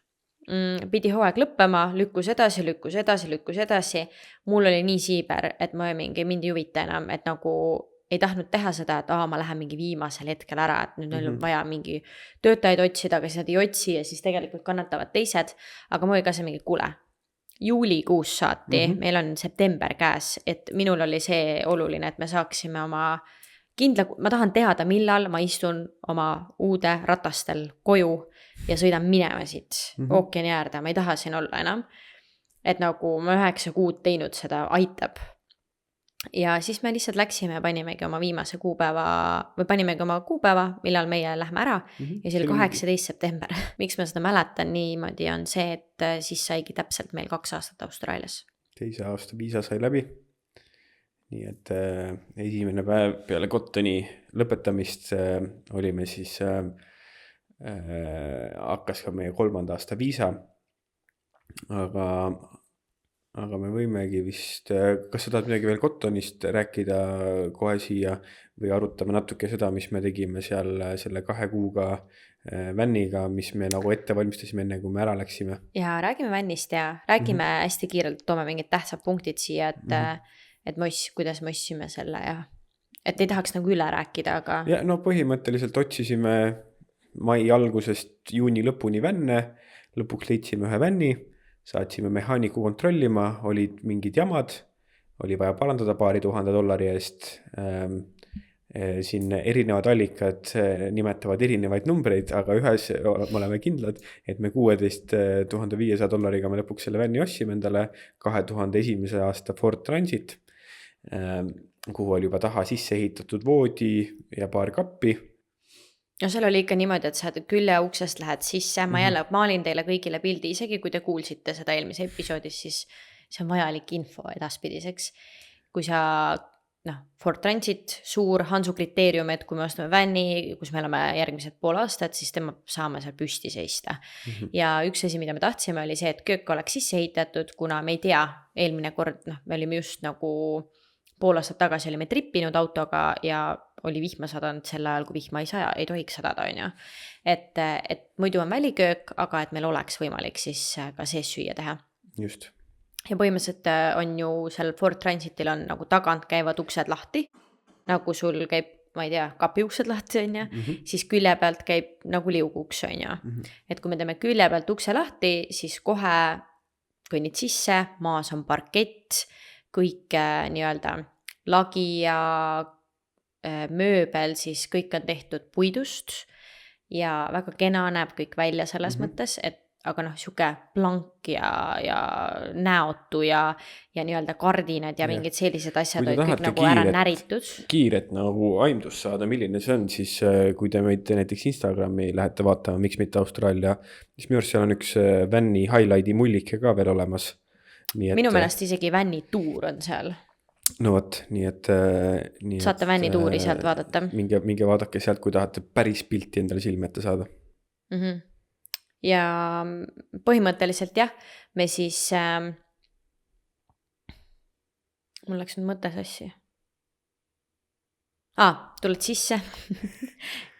pidi hooaeg lõppema, lükkus edasi. Mul oli nii siiber, et ma mind ei huvita enam, et nagu ei tahtnud teha seda, et ma lähen mingi viimasel hetkel ära, et nüüd on vaja mingi töötajaid otsida, aga siis nad ei otsi ja siis tegelikult kannatavad teised. Aga ma oli ka see mingi kuule, juulikuus saati, meil on september käes, et minul oli see oluline, et me saaksime oma ma tahan teada, millal ma istun oma uude ratastel koju ja sõidan minema siit ookeani äärde, ma ei taha siin olla enam. Et nagu ma 9 kuud teinud seda, aitab. Ja siis me lihtsalt läksime ja panimegi oma viimase kuupäeva, või panimegi oma kuupäeva, millal meie lähme ära ja see oli 18. september. Miks ma seda mäletan niimoodi on see, et siis saigi täpselt meil 2 aastat Austraalias. 2 aasta viisa sai läbi. Nii et esimene päev peale Cottoni lõpetamist olime siis, hakkas ka meie 3. aasta viisa, aga me võimegi vist, kas sa tahad midagi veel Cottonist rääkida kohe siia või arutame natuke seda, mis me tegime seal selle 2 kuuga vänniga, mis me nagu ette valmistasime enne, kui me ära läksime? Ja räägime vännist ja räägime hästi kiirelt, toome mingid tähtsad punktid siia, et kuidas me ostsime selle ja et ei tahaks nagu üle rääkida, aga... Ja no põhimõtteliselt otsisime mai algusest juuni lõpuni vänne, lõpuks leidsime ühe vänni, saatsime mehaaniku kontrollima, olid mingid jamad, oli vaja parandada $2,000 eest. Siin erinevad allikad nimetavad erinevaid numbreid, aga ühes me oleme kindlad, et me $16,500 me lõpuks selle vänni ostsime endale 2001. aasta Ford Transit, kuhu oli juba taha sisse ehitatud voodi ja paar kappi. No seal oli ikka niimoodi, et sa küljeuksest lähed sisse, ma jälle maalin teile kõigile pildi, isegi kui te kuulsite seda eelmise episoodis, siis see on vajalik info edaspidiseks. Kui sa, Ford Transit, suur Hansu kriteerium, et kui me ostame vänni, kus me oleme järgmised pool aastat, siis tema saame seal püsti seista. Ja üks asi, mida me tahtsime, oli see, et köök oleks sisse ehitatud, kuna me ei tea, eelmine kord, me olime just nagu pool aastat tagasi olime trippinud autoga ja oli vihma sadanud sel ajal, kui vihma ei tohiks sadada, on ju. Et muidu on väliköök, aga et meil oleks võimalik siis ka sees süüa teha. Just. Ja põhimõtteliselt on ju seal Ford Transitil on nagu tagant käivad uksed lahti, nagu sul käib, ma ei tea, kapiuksed lahti, on ju, siis külje pealt käib nagu liuguks, on ju. Et kui me teeme külje pealt ukse lahti, siis kohe kõnnid sisse, maas on parkett, kõik nii-öelda lagi ja mööbel, siis kõik on tehtud puidust ja väga kena näeb kõik välja selles mõttes, et aga siuke plank ja näotu ja nii-öelda kardinad ja mingid sellised asjad olid kõik nagu ära näritud. Kiiret nagu aimdust saada, milline see on, siis kui te meid näiteks Instagrami lähete vaatama, miks mitte Austraalia, siis minu arust seal on üks vänni highlighti mullike ka veel olemas. Minu meelest isegi vänni tuur on seal. No võt, nii et saate vänni tuuri sealt vaadata. Minge vaadake sealt, kui tahate päris pilti endale silme ette saada. Ja põhimõtteliselt jah, me siis mul läks nüüd mõte sassi. Tuled sisse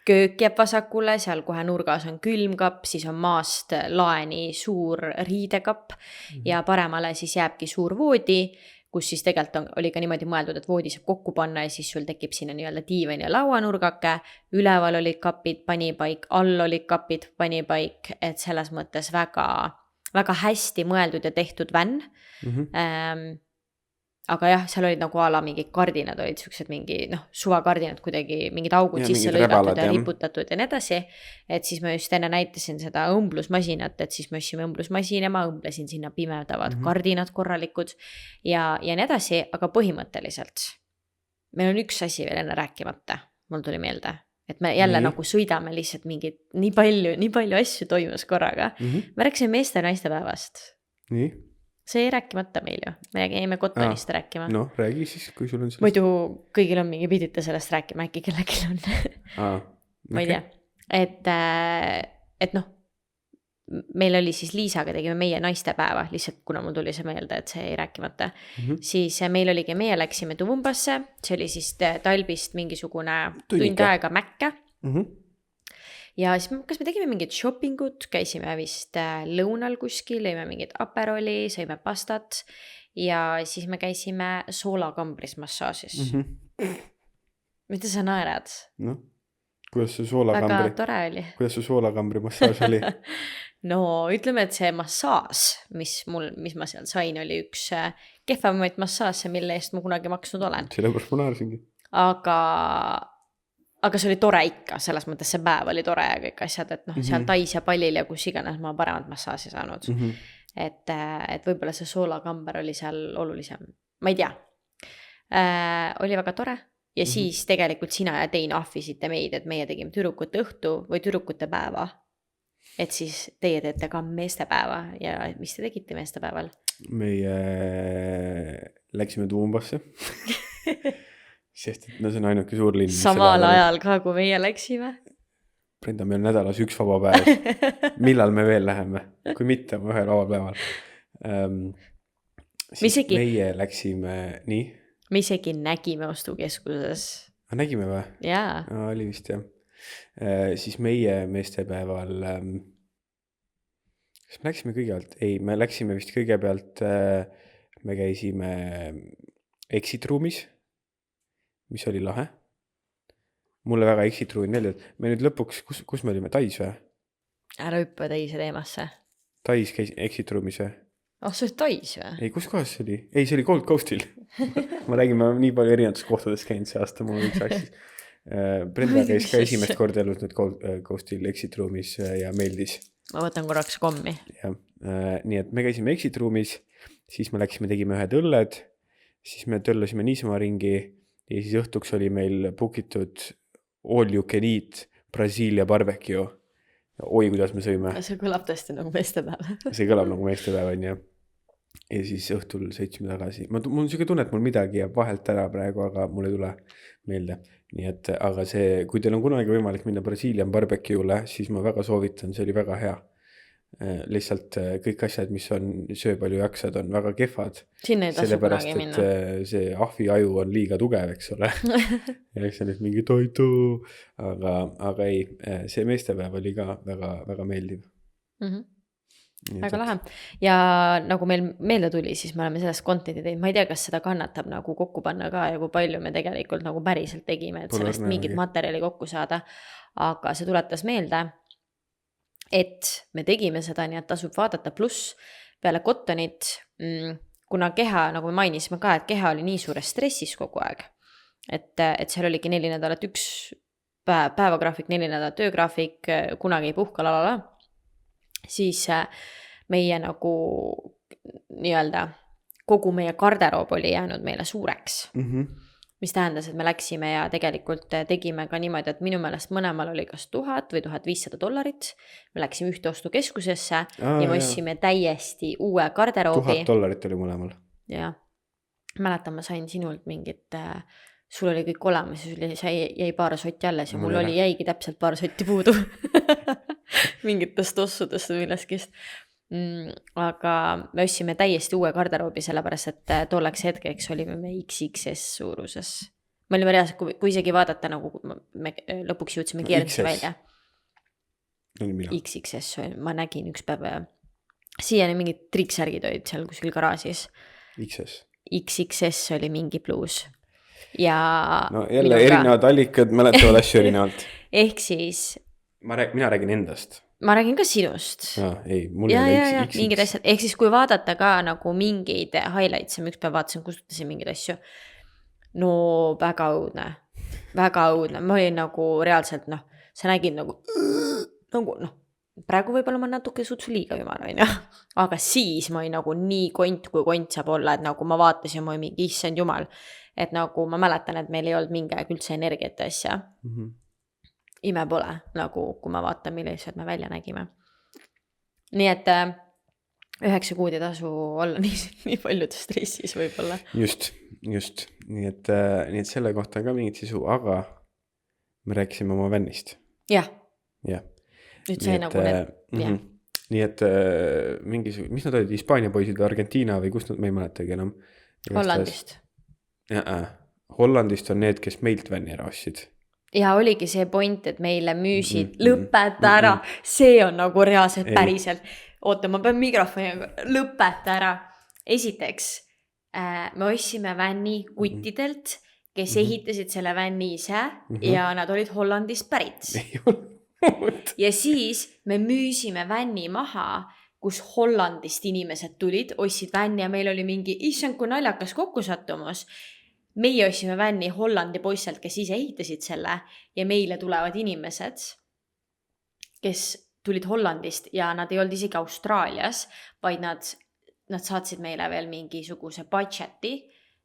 köök jääb vasakule, seal kohe nurgas on külmkapp, siis on maast laeni suur riidekapp ja paremale siis jääbki suur voodi, kus siis tegelikult oli ka niimoodi mõeldud, et voodi saab kokku panna ja siis sul tekib sinna nii-öelda diivan ja lauanurgake, üleval olid kapid, panipaik, all olid kapid, panipaik, et selles mõttes väga, väga hästi mõeldud ja tehtud vänn. Aga jah, seal olid nagu ala mingid kardinad, olid sellised mingi suvakardinad kuidagi, mingid augud sisse lõigatud ja riputatud ja nii edasi. Et siis ma just enne näitasin seda õmblusmasinat, et siis ma ostsin õmblusmasina, ma õmblesin sinna pimedavad kardinad korralikud ja nii edasi, aga põhimõtteliselt meil on üks asi veel enne rääkimata, mul tuli meelde, et me jälle nagu sõidame lihtsalt mingid nii palju asju toimus korraga. Me rääkisime meeste ja naiste päevast. Nii? See ei rääkimata meil ju, me jäime Cottonist rääkima. No, räägi siis, kui sul on sellest. Muidu kõigil on mingi pidite sellest rääkima, äkki kellelgi on. Ma ei tea. Et meil oli siis Liisaga tegime meie naistepäeva, lihtsalt kuna mul tuli see meelde, et see ei rääkimata. Siis meil oligi, meie läksime Tuvumbasse, see oli siis talbist mingisugune tund aega Mäkke. Ja siis kas me tegime mingid shoppingut, käisime vist lõunal kuskil, lõime mingid aperoli, sõime pastat ja siis me käisime soolakambris massaažis. Mida sa naerad? No, kuidas su väga soolakambri, tore oli. kuidas su soolakambri massaaž oli? No ütleme, et see massaaž, mis ma seal sain, oli üks kehvemaid massaaže, mille eest ma kunagi maksnud olen. Sellepärast ma naersingi. Aga see oli tore ikka, selles mõttes see päev oli tore ja kõik asjad, et seal Tais ja Palil ja kus iganes ma paremat massaaži saanud. Et võib-olla see soolakamber oli seal olulisem. Ma ei tea. Oli väga tore. Ja siis tegelikult sina ja Tein ahvisite meid, et meie tegime tüdrukute õhtu või tüdrukute päeva. Et siis teie teete ka meestepäeva ja mis te tegite meestepäeval? Meie läksime Tuumbasse. Sest et see on ainuke suur linn. Samal ajal ka, kui meie läksime. Brenda, meil on nädalas üks vaba päev. Millal me veel läheme? Kui mitte, ma ühel vabal päeval. Siis meie läksime, nii? Me isegi nägime ostukeskuses. Nägime või? Jaa. Oli vist jah. Siis meie meestepäeval, kas me läksime kõigepealt? Ei, me läksime vist kõigepealt, me käisime exit ruumis, mis oli lahe. Mulle väga exit ruumi meeldib. Me nüüd lõpuks, kus me olime? Tais või? Ära hüppa teise teemasse. Tais käis exit ruumis või? See oli Tais või? Ei, kus kohas see oli? Ei, see oli Gold Coastil. Ma räägin, ma nii palju erinevates kohtades käinud see aasta, mul üks asjus. Brenda käis ka esimest korda elus nüüd Gold Coastil exit ruumis ja meeldis. Ma võtan korraks kommi. Ja, nii et me käisime exit ruumis, siis me läksime, tegime ühed õlled, siis me tõllasime niisama ringi ja siis õhtuks oli meil bookitud all you can eat Brasiilia barbecue. Oi, kuidas me sõime. See kõlab tõesti nagu meestepäev. See kõlab nagu meestepäev on ja siis õhtul sõitsime tagasi. Mul on siuke tunne, et mul midagi jääb vahelt ära praegu, aga mul ei tule meelde. Nii et, aga see, kui teil on kunagi võimalik minna Brasiilian barbecue'le, siis ma väga soovitan, see oli väga hea. Lihtsalt kõik asjad, mis on söö palju jaksad, on väga kehvad. Sinna ei tasu kunagi minna. Sellepärast, et see ahvi aju on liiga tugev, eks ole. Ja eks on nüüd mingi toitu, aga ei, see meestepäev oli ka väga, väga meeldiv. Väga lahe. Ja nagu meil meelde tuli, siis me oleme sellest contenti teinud. Ma ei tea, kas seda kannatab nagu kokku panna ka ja kui palju me tegelikult nagu päriselt tegime, et sellest mingit materjali kokku saada. Aga see tuletas meelde, et me tegime seda, nii et tasub vaadata pluss peale Cottonit, kuna keha, nagu me mainisime ka, et keha oli nii suures stressis kogu aeg, et seal oligi 4 nädalat üks päevagraafik, 4 nädalat töögraafik, kunagi ei puhka, lalala, siis meie nagu nii-öelda kogu meie garderoob oli jäänud meile suureks. Mis tähendas, et me läksime ja tegelikult tegime ka niimoodi, et minu meelest mõlemal oli kas $1000 või $1500. Me läksime ühte ostukeskusesse ja me ostsime täiesti uue garderoobi. $1000 oli mõlemal. Ja mäletan, ma sain sinult mingit, sul oli kõik olemas ja sul jäi paar sotti alles ja mul jäigi täpselt paar sotti puudu. Mingitest ossudest või milleskist. Aga me ostsime täiesti uue garderoobi, sellepärast, et tolleks hetkeks olime me XXS suuruses. Me olime reaalselt, kui isegi vaadata, nagu me lõpuks jõudsime keerdusi välja. XXS, ma nägin üks päev. Siiani mingid triksärgid olid seal kuskil garaažis. XXS oli mingi pluus. Ja no jälle erinevad allikad mäletavad asju erinevalt. Ehk siis mina räägin endast. Ma räägin ka sinust. Ja, mingid asjad. Ehk siis kui vaadata ka nagu mingeid highlights, ma üks päev vaatasin, kustutasin mingeid asju. No väga õudne. Väga õudne. Ma olin nagu reaalselt, sa nägid nagu praegu võib-olla ma natuke sutsu liiga ümar, aga siis ma olin nagu nii kont, kui kont saab olla, et nagu ma vaatasin, ma olin mingi issand jumal, et nagu ma mäletan, et meil ei olnud mingi aeg üldse energiat asja. Ime pole, nagu kui ma vaatan, millised me välja nägime. Nii et 9 kuud ei tasu olla nii palju stressis võib-olla. Just. Nii et selle kohta on ka mingit sisu, aga me rääkisime oma vännist. Jah. Nüüd sai nagu need. Nii et mis nad olid, Hispaania poisid või Argentiina või kust nad, ma ei mäletagi enam. Hollandist. Hollandist on need, kes meilt vänni ära ostsid. Ja oligi see point, et meile müüsid, lõpeta ära, see on nagu reaalselt päriselt. Oota, ma pean mikrofoni, lõpeta ära. Esiteks, me ostsime vänni kuttidelt, kes ehitasid selle vänni ise ja nad olid Hollandist pärit. Ja siis me müüsime vänni maha, kus Hollandist inimesed tulid, ostsid vänni ja meil oli mingi, issand kui naljakas kokkusattumus. Meie ostsime vänni Hollandi poistelt, kes ise ehitasid selle ja meile tulevad inimesed, kes tulid Hollandist ja nad ei olnud isegi Austraalias, vaid nad saatsid meile veel mingisuguse budgeti,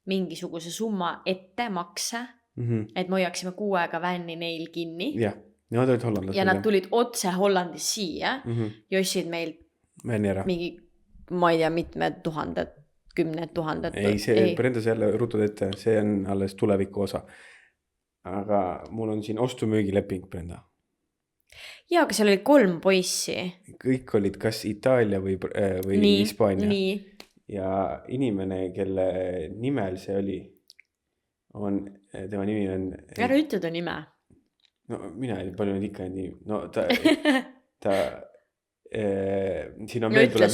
mingisuguse summa ette makse, et me hoiaksime 6 aega vänni neil kinni. Jah, nad olid hollandlased. Ja nad tulid otse Hollandist siia ja ostsid meil vänni ära. Mingi, ma ei tea, mitmed tuhanded, 10 000. Ei, Brenda, see jälle rutud ette, see on alles tuleviku osa. Aga mul on siin ostu-müügileping, Brenda. Jaa, aga seal oli 3 poissi. Kõik olid kas Itaalia või Hispaania. Nii. Ja inimene, kelle nimel see oli, tema nimi on... Ära ütle ta nime. No mina ei palju nüüd ikka nii. No ta siin on veel tuleb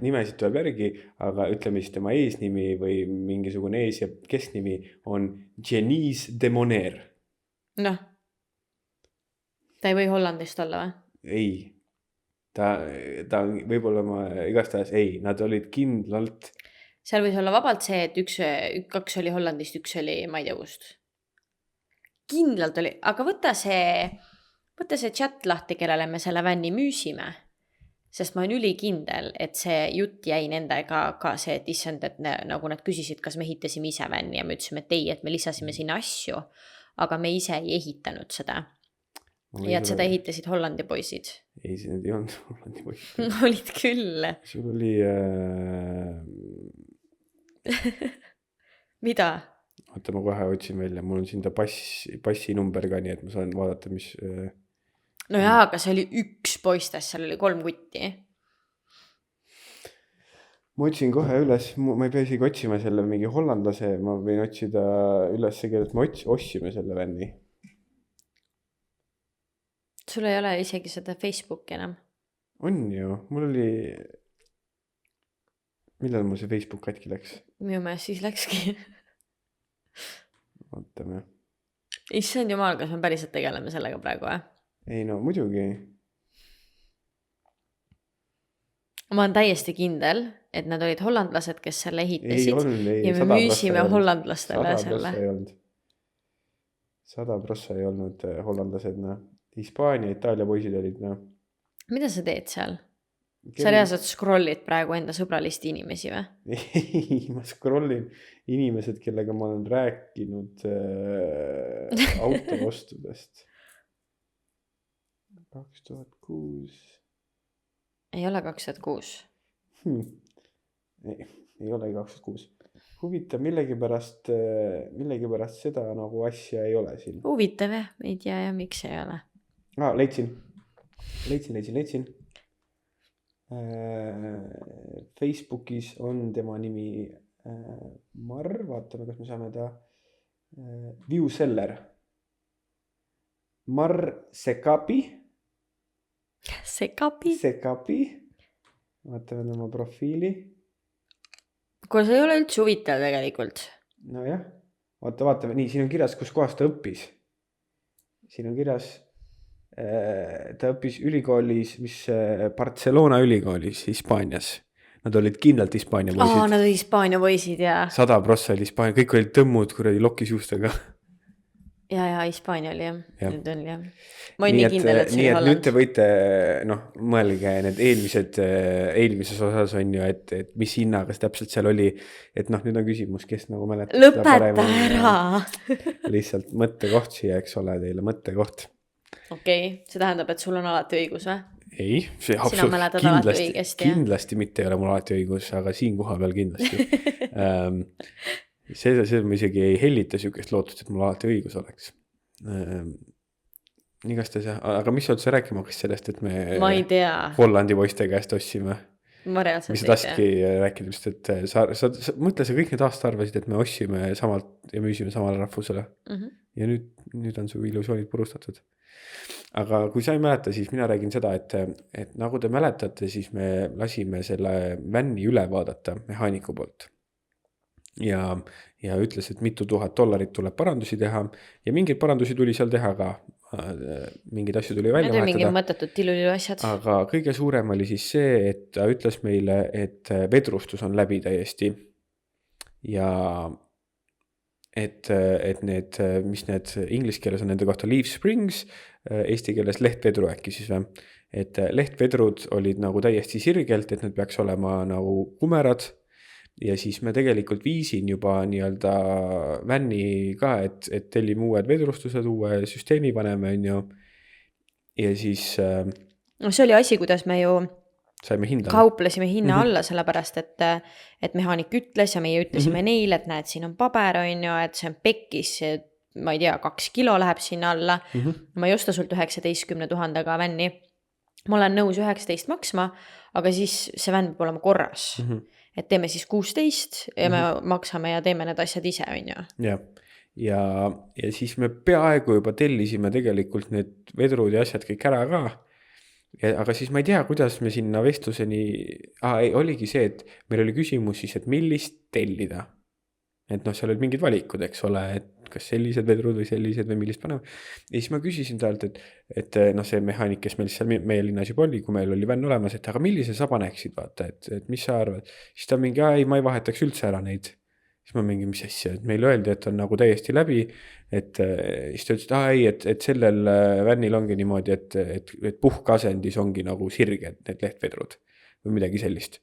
nimesid tuleb järgi, aga ütleme siis tema eesnimi või mingisugune ees- ja kesknimi on Genise de Moner. Noh, ta ei või Hollandist olla või? Ei, ta võib-olla igastahes ei, nad olid kindlalt. Seal võis olla vabalt see, et 2 oli Hollandist, 1 oli ma ei tea kust. Kindlalt oli, aga võta see chat lahti, kellele me selle vänni müüsime. Sest ma olen ülikindel, et see jutt jäi nendega ka see, et issand, et nagu nad küsisid, kas me ehitasime ise vänni ja me ütlesime, et ei, et me lisasime sinna asju, aga me ise ei ehitanud seda. Ja et seda ehitasid Hollandi poisid. Ei, see nüüd ei olnud Hollandi poisid. Olid küll. Sul oli... Mida? Oota, ma kohe otsin välja, mul on siin ta passi number ka, nii et ma saan vaadata, mis... No jaa, aga see oli 1 poistest, seal oli 3 kutti. Ma otsin kohe üles, ma ei pea isegi otsima selle mingi hollandlase, ma võin otsida üles, et me ossime selle vänni. Sul ei ole isegi seda Facebooki enam? On ju, mul oli... Millal mul see Facebook katki läks? Minu meelest siis läkski. Vaatame. Issand jumal, kas me päriselt tegeleme sellega praegu, või? Ei no, muidugi. Ma olen täiesti kindel, et nad olid hollandlased, kes selle ehitasid. Ja me müüsime hollandlastele selle. 100% ei olnud hollandlased, no. Hispaania, Itaalia poisid olid, no. Mida sa teed seal? Sa reaalselt scrollid praegu enda sõbralist inimesi, või? Ei, ma scrollin inimesed, kellega ma olen rääkinud autoostudest. 2006. Ei ole 2006. Ei ole 2006. Huvitav, millegipärast seda nagu asja ei ole siin. Huvitav, jah. Ei tea, ja miks ei ole. Leidsin. Facebookis on tema nimi vaatame, kas me saame ta Viewseller. Sekapi. Vaatame tema profiili. Kui see ei ole üldse huvitav tegelikult. No jah. Vaatame. Nii, siin on kirjas, kus kohas ta õppis. Siin on kirjas, ta õppis ülikoolis, mis Barcelona ülikoolis Hispaanias. Nad olid kindlalt Hispaania poisid. Nad olid Hispaania poisid, jaa. 100% oli Hispaania. Kõik olid tõmmud kuradi lokisjuustega. Ja Hispaania oli, jah. Nüüd on, jah. Ma olen nii kindel, et see nii, oli Holland. Nüüd te võite, mõelge need eelmises osas on ju, et mis hinnaga see täpselt seal oli. Et nüüd on küsimus, kes nagu mäletab. Lõpeta ära! Lihtsalt mõttekoht siia, eks ole, teile mõttekoht. Okei, see tähendab, et sul on alati õigus, või? Ei, see absoluutselt kindlasti mitte ei ole mul alati õigus, aga siin koha peal kindlasti. See ma isegi ei hellita sükest lootust, et mul alati õigus oleks. Igastahes, aga mis sa üldse rääkima hakkas sellest, et me Hollandi poiste käest ossime? Ma reaalselt mis tahtki rääkida just, et sa mõtle, sa kõik need aasta arvasid, et me ossime samalt ja müüsime samale rahvusele. Ja nüüd on su illusioonid purustatud. Aga kui sa ei mäleta, siis mina räägin seda, et nagu te mäletate, siis me lasime selle vänni üle vaadata mehaaniku poolt. ja ütles, et mitu tuhat dollarit tuleb parandusi teha ja mingeid parandusi tuli seal teha ka. Mingeid asju tuli välja vahetada. Mingid mõttetud tilulilu asjad. Aga kõige suurem oli siis see, et ta ütles meile, et vedrustus on läbi täiesti. Ja et need, mis need inglise keeles on nende kohta leaf springs, eesti keeles lehtvedru äkki siis või. Et lehtvedrud olid nagu täiesti sirgelt, et need peaks olema nagu kumerad. Ja siis me tegelikult viisin juba nii-öelda vänni ka, et tellime uued vedrustused, uue süsteemi paneme, on ju. Ja siis no see oli asi, kuidas me ju kauplesime hinna alla, sellepärast, et mehaanik ütles ja meie ütlesime neile, et näed, siin on paber, on ju, et see on pekkis, ma ei tea, 2 kilo läheb sinna alla. Ma ei osta sult 19 000 vänni. Ma olen nõus 19 maksma, aga siis see vänn peab olema korras. Et teeme siis 16 ja me maksame ja teeme need asjad ise, on ju. Ja siis me peaaegu juba tellisime tegelikult need vedrud ja asjad kõik ära ka. Aga siis ma ei tea, kuidas me sinna vestluseni, oligi see, et meil oli küsimus siis, et millist tellida. Et seal olid mingid valikud, eks ole, et kas sellised vedrud või sellised või millist paneme. Ja siis ma küsisin talt, et see mehaanik, kes meil seal meie linnas juba oli, kui meil oli vänn olemas, et aga millise sa paneksid, vaata, et mis sa arvad. Siis ta mingi, ei, ma ei vahetaks üldse ära neid. Siis ma mingi, mis asja, et meil öeldi, et on nagu täiesti läbi, et siis ta ütles, et sellel vännil ongi niimoodi, et puhkasendis ongi nagu sirged need lehtvedrud või midagi sellist.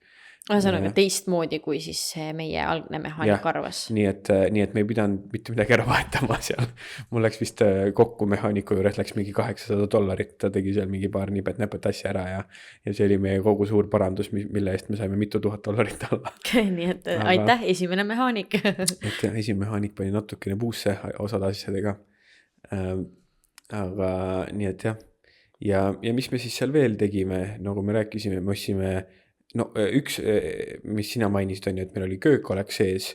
Ühesõnaga teistmoodi, kui siis meie algne mehaanik arvas. Nii et me ei pidanud mitte midagi ära vahetama seal. Mul läks vist kokku mehaaniku juures läks mingi $800. Ta tegi seal mingi paar nipet-näpet asja ära ja see oli meie kogu suur parandus, mille eest me saime mitu $1000 alla. Nii et aitäh, esimene mehaanik. Et esimene mehaanik pani natukene puusse osad asjadega. Aga nii et jah. Ja mis me siis seal veel tegime, nagu me rääkisime, me ossime üks, mis sina mainisid on ju, et meil oli köök oleks sees,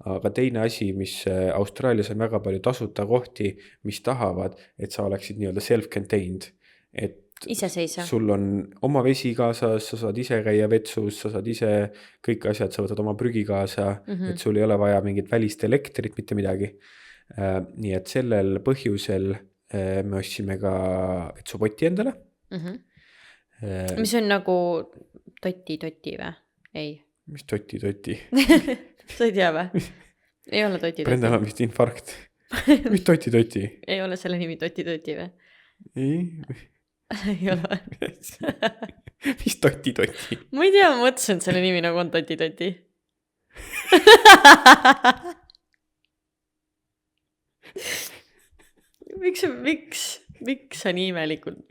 aga teine asi, mis Austraalias on väga palju tasuta kohti, mis tahavad, et sa oleksid nii-öelda self-contained. Et iseseisev. Sul on oma vesi kaasas, sa saad ise käia vetsus, sa saad ise kõik asjad, sa võtad oma prügi kaasa, et sul ei ole vaja mingit välist elektrit, mitte midagi. Nii et sellel põhjusel me ossime ka vetsupoti endale. Mis on nagu toti või? Ei. Mis toti? Sa ei tea või? Ei ole toti. Brendal on vist infarkt. Mis toti? Ei ole selle nimi toti või? Ei. Ei ole. Mis toti? Ma ei tea, ma mõtlesin, et selle nimi nagu on toti. Miks sa nii imelikult?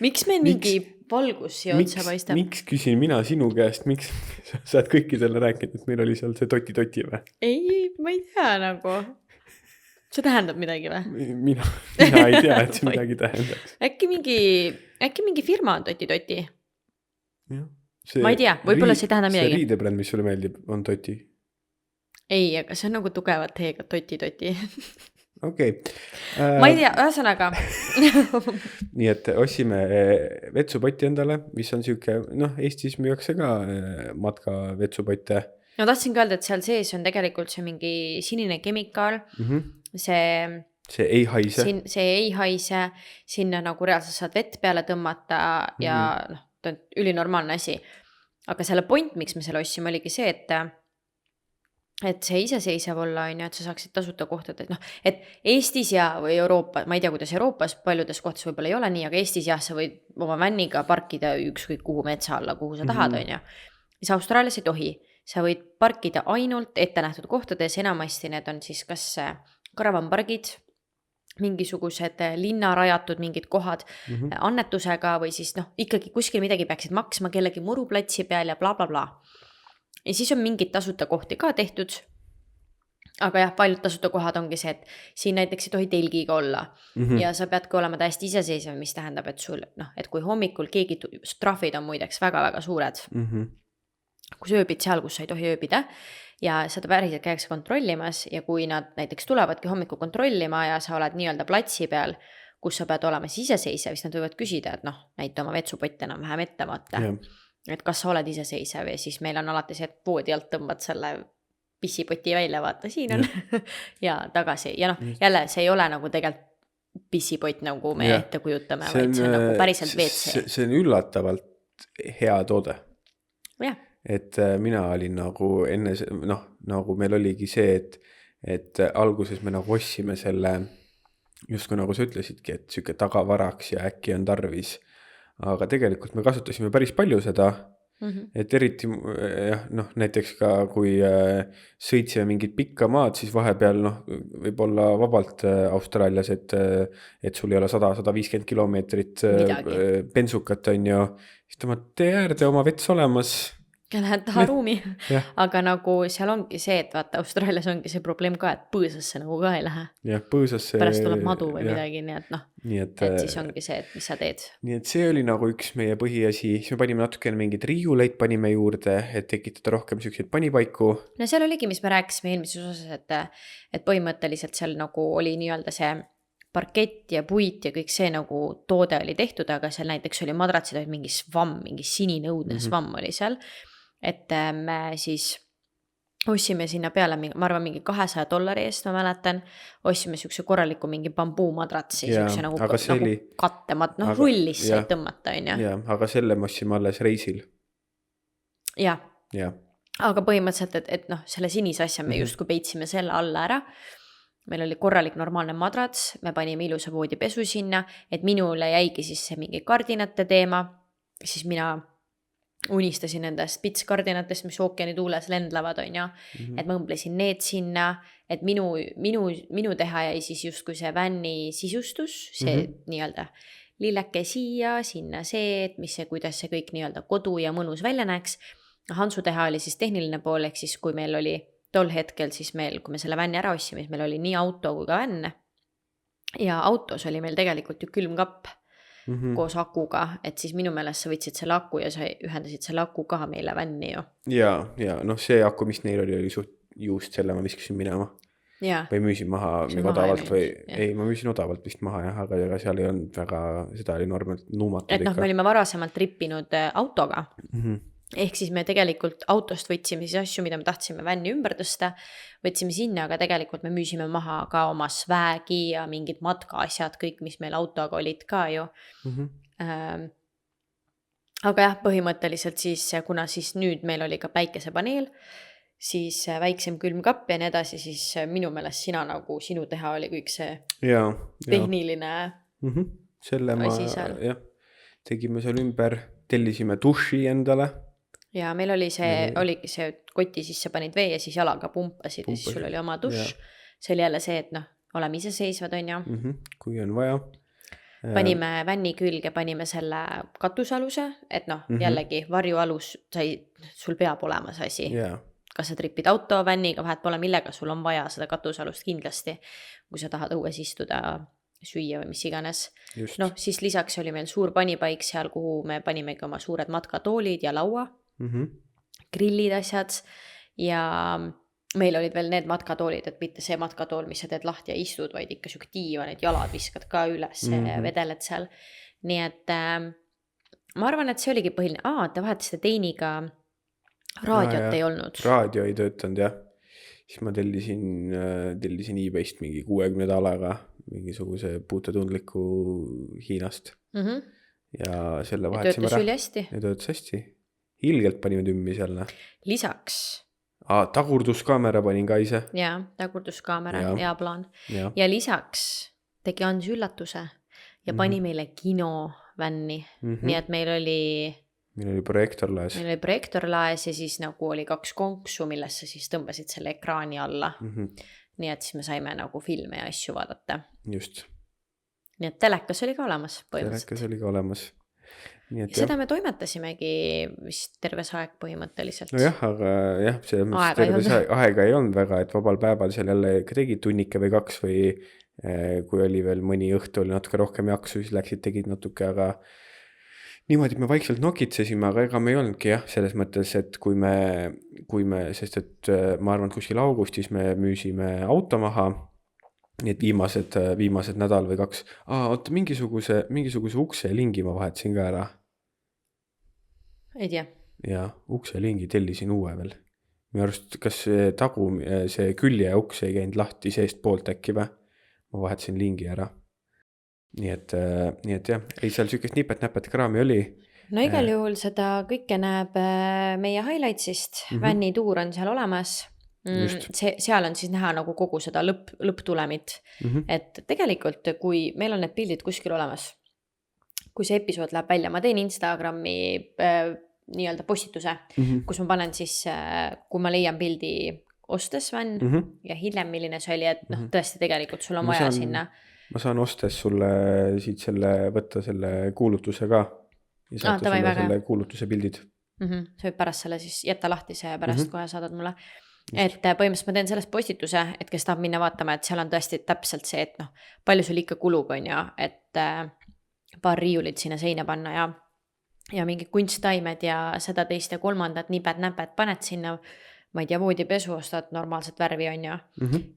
Miks meil mingi valgus siia otsa paistab? Miks küsin mina sinu käest, miks sa oled kõikidele rääkinud, et meil oli seal see toti või? Ei, ma ei tea nagu. See tähendab midagi või? Mina ei tea, et see midagi tähendaks. Äkki mingi firma on toti? Jah. Ma ei tea, võib-olla see ei tähenda midagi. See riidebränd, mis sulle meeldib, on toti. Ei, aga see on nagu tugevat teega toti. Okei. Ma ei tea, ühesõnaga. Nii et ossime vetsupoti endale, mis on siuke, Eestis müüakse ka matka vetsupotte. No tahtsin ka öelda, et seal sees on tegelikult see mingi sinine kemikaal. See ei haise. See ei haise. Sinna nagu reaalselt saad vett peale tõmmata ja ta on ülinormaalne asi. Aga selle point, miks me selle ossime, oligi see, et see iseseisev olla on ju, et sa saaksid tasuta kohtad, et Eestis või Euroopa, ma ei tea, kuidas Euroopas paljudes kohtades võib-olla ei ole nii, aga Eestis sa võid oma vänniga parkida ükskõik kuhu metsa alla, kuhu sa tahad, on ju. Mis Austraalias ei tohi. Sa võid parkida ainult ette nähtud kohtades, enamasti need on siis kas karavanpargid, mingisugused linna rajatud mingid kohad annetusega või siis ikkagi kuskil midagi peaksid maksma kellegi muruplatsi peal ja bla bla bla. Ja siis on mingid tasuta kohti ka tehtud, aga jah, paljud tasuta kohad ongi see, et siin näiteks ei tohi telgiga olla ja sa peadki olema täiesti iseseisev, mis tähendab, et sul, et kui hommikul trahvid on muideks väga-väga suured, kui sa ööbid seal, kus sa ei tohi ööbida ja seda päriselt käiakse kontrollimas ja kui nad näiteks tulevadki hommikul kontrollima ja sa oled nii-öelda platsi peal, kus sa pead olema iseseisev, siis nad võivad küsida, et näita oma vetsupott enam vähem ette vaata. Et kas sa oled iseseisev ja siis meil on alati see, et voodi alt tõmbad selle pissipoti välja, vaata, siin on ja tagasi ja noh, jälle see ei ole nagu tegelikult pissipott, nagu me ette kujutame, vaid see on nagu päriselt WC. See on üllatavalt hea toode. Jah. Et mina olin nagu enne, noh, nagu meil oligi see, et alguses me nagu ostsime selle, just nagu sa ütlesidki, et siuke tagavaraks ja äkki on tarvis. Aga tegelikult me kasutasime päris palju seda, et eriti, jah, noh, näiteks ka kui sõitsime mingit pikka maad, siis vahepeal, noh, võib olla vabalt Austraalias, et sul ei ole 100-150 kilomeetrit bensukat on ju, siis tõmbad tee äärde oma vets olemas. Ja lähed taha ruumi, aga nagu seal ongi see, et vaata Austraalias ongi see probleem ka, et põõsasse nagu ka ei lähe. Jah, põõsasse. Pärast tuleb madu või midagi, nii et noh, et siis ongi see, et mis sa teed. Nii et see oli nagu üks meie põhiasi, siis me panime natuke mingid riiuleid panime juurde, et tekitada rohkem selliseid panipaiku. No seal oligi, mis me rääkisime eelmises osas, et põhimõtteliselt seal nagu oli nii-öelda see parkett ja puit ja kõik see nagu toode oli tehtud, aga seal näiteks oli madratsid, olid mingi svamm, mingi sinine õudne svamm oli seal. Et me siis ostsime sinna peale, ma arvan, mingi $200 eest, ma mäletan, ostsime siukse korraliku mingi bambuu madratsi, siukse nagu kattemat, noh, rullis sai tõmmata, on ju. Jah, aga selle me ostsime alles reisil. Jah, aga põhimõtteliselt, et noh, selle sinise asja me just kui peitsime selle alla ära. Meil oli korralik normaalne madrats, me panime ilusa voodipesu sinna, et minule jäigi siis see mingi kardinate teema, siis mina unistasin nendest pitskardinatest, mis ookeani tuules lendlevad, on ju, et ma õmblesin need sinna, et minu teha jäi siis justkui see vänni sisustus, see nii-öelda lilleke siia, sinna see, et mis see, kuidas see kõik nii-öelda kodu ja mõnus välja näeks. Hansu teha oli siis tehniline pool, ehk siis kui meil oli tol hetkel siis meil, kui me selle vänni ära ostsime, siis meil oli nii auto kui ka vänn ja autos oli meil tegelikult ju külmkapp koos akuga, et siis minu meelest sa võtsid selle aku ja sa ühendasid selle aku ka meile vänni ju. Ja noh, see aku, mis neil oli suht juust, selle ma viskasin minema. Või müüsin maha odavalt või ei, ma müüsin odavalt vist maha jah, aga seal ei olnud väga, seda oli normaalselt nuumatud ikka. Et noh, me olime varasemalt rippinud autoga. Ehk siis me tegelikult autost võtsime siis asju, mida me tahtsime vänni ümber tõsta, võtsime sinna, aga tegelikult me müüsime maha ka oma svägi ja mingid matkaasjad, kõik, mis meil autoga olid ka ju. Aga jah, põhimõtteliselt siis, kuna siis nüüd meil oli ka päikesepaneel, siis väiksem külmkapp ja nii edasi, siis minu meelest sinu teha oli kõik see tehniline selle asi seal. Jah, tegime seal ümber, tellisime duši endale. Ja meil oli oligi see koti sisse panid vee ja siis jalaga pumpasid ja siis sul oli oma duš. See oli jälle see, et noh, oleme ise seisvad, on ju. Kui on vaja. Panime vänni külge, panime selle katusaluse, et noh, jällegi varjualus, sul peab olema see asi. Kas sa tripid auto vänniga, vahet pole millega, sul on vaja seda katusalust kindlasti, kui sa tahad õues istuda, süüa või mis iganes. Noh, siis lisaks oli meil suur panipaik seal, kuhu me panimegi oma suured matkatoolid ja laua. Grillid asjad ja meil olid veel need matkatoolid, et mitte see matkatool, mis sa teed lahti ja istud, vaid ikka siuke diivan, et jalad viskad ka üles vedeled seal. Nii et ma arvan, et see oligi põhiline. Te vahetasite teiniga raadiot ei olnud. Raadio ei töötanud, jah. Siis ma tellisin eBayst mingi 60 $-ga mingisuguse puutetundliku Hiinast. Ja selle vahetasime ära. Ja töötas hästi. Ilgelt panime tümmi seal. Lisaks. Tagurduskaamera panin ka ise. Jaa, tagurduskaamera, hea plaan. Ja lisaks tegi Hans üllatuse ja pani meile kino vänni. Nii et meil oli projektorlaes ja siis nagu oli 2 konksu, millesse siis tõmbasid selle ekraani alla. Nii et siis me saime nagu filme ja asju vaadata. Just. Nii et telekas oli ka olemas. Telekas oli ka olemas. Seda me toimetasimegi vist terves aeg põhimõtteliselt. No jah, aga jah, terves aega ei olnud väga, et vabal päeval seal jälle tegid tunnike või 2 või kui oli veel mõni õhtu oli natuke rohkem jaksu, siis läksid, tegid natuke, aga niimoodi me vaikselt nokitsesime, aga ega me ei olnudki jah, selles mõttes, et kui me, sest et ma arvan, et kuskil augustis me müüsime auto maha, nii et viimased nädal või 2, oota, mingisuguse ukse lingi ma vahetasin ka ära. Ei tea. Ja ukse lingi tellisin uue veel. minu arust, kas see külje uks ei käinud lahti seest poolt äkki või? Ma vahetasin lingi ära. Nii et jah, ei seal sükest nipet-näpet kraami oli. No igal juhul seda kõike näeb meie highlightsist, Vänni tuur on seal olemas. Seal on siis näha nagu kogu seda lõpptulemit, et tegelikult kui meil on need pildid kuskil olemas, kui see episood läheb välja, ma teen Instagrami nii-öelda postituse, kus ma panen siis, kui ma leian pildi ostes Vänn ja hiljem milline see oli, et noh, tõesti tegelikult sul on vaja sinna. Ma saan ostes sulle siit võtta selle kuulutuse ka ja saata sulle selle kuulutuse pildid. Sa võid pärast selle siis jätta lahti see pärast kohe saadad mulle. Et põhimõtteliselt ma teen sellest postituse, et kes tahab minna vaatama, et seal on tõesti täpselt see, et noh, palju sul ikka kulub on ja, et paar riiulit sinna seina panna ja mingid kunsttaimed ja seda teist ja kolmandat nipet-näpet paned sinna, ma ei tea, voodipesu ostad normaalset värvi on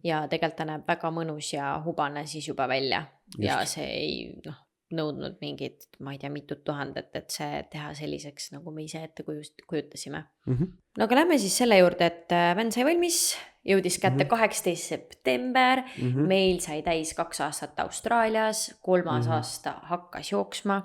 ja tegelikult ta näeb väga mõnus ja hubane siis juba välja. Just. Ja see ei nõudnud mingit, ma ei tea, mitut tuhandet, et see teha selliseks, nagu me ise ette kujutasime. No aga lähme siis selle juurde, et Vänn sai valmis, jõudis kätte 18. september, meil sai täis 2 aastat Austraalias, 3. aasta hakkas jooksma.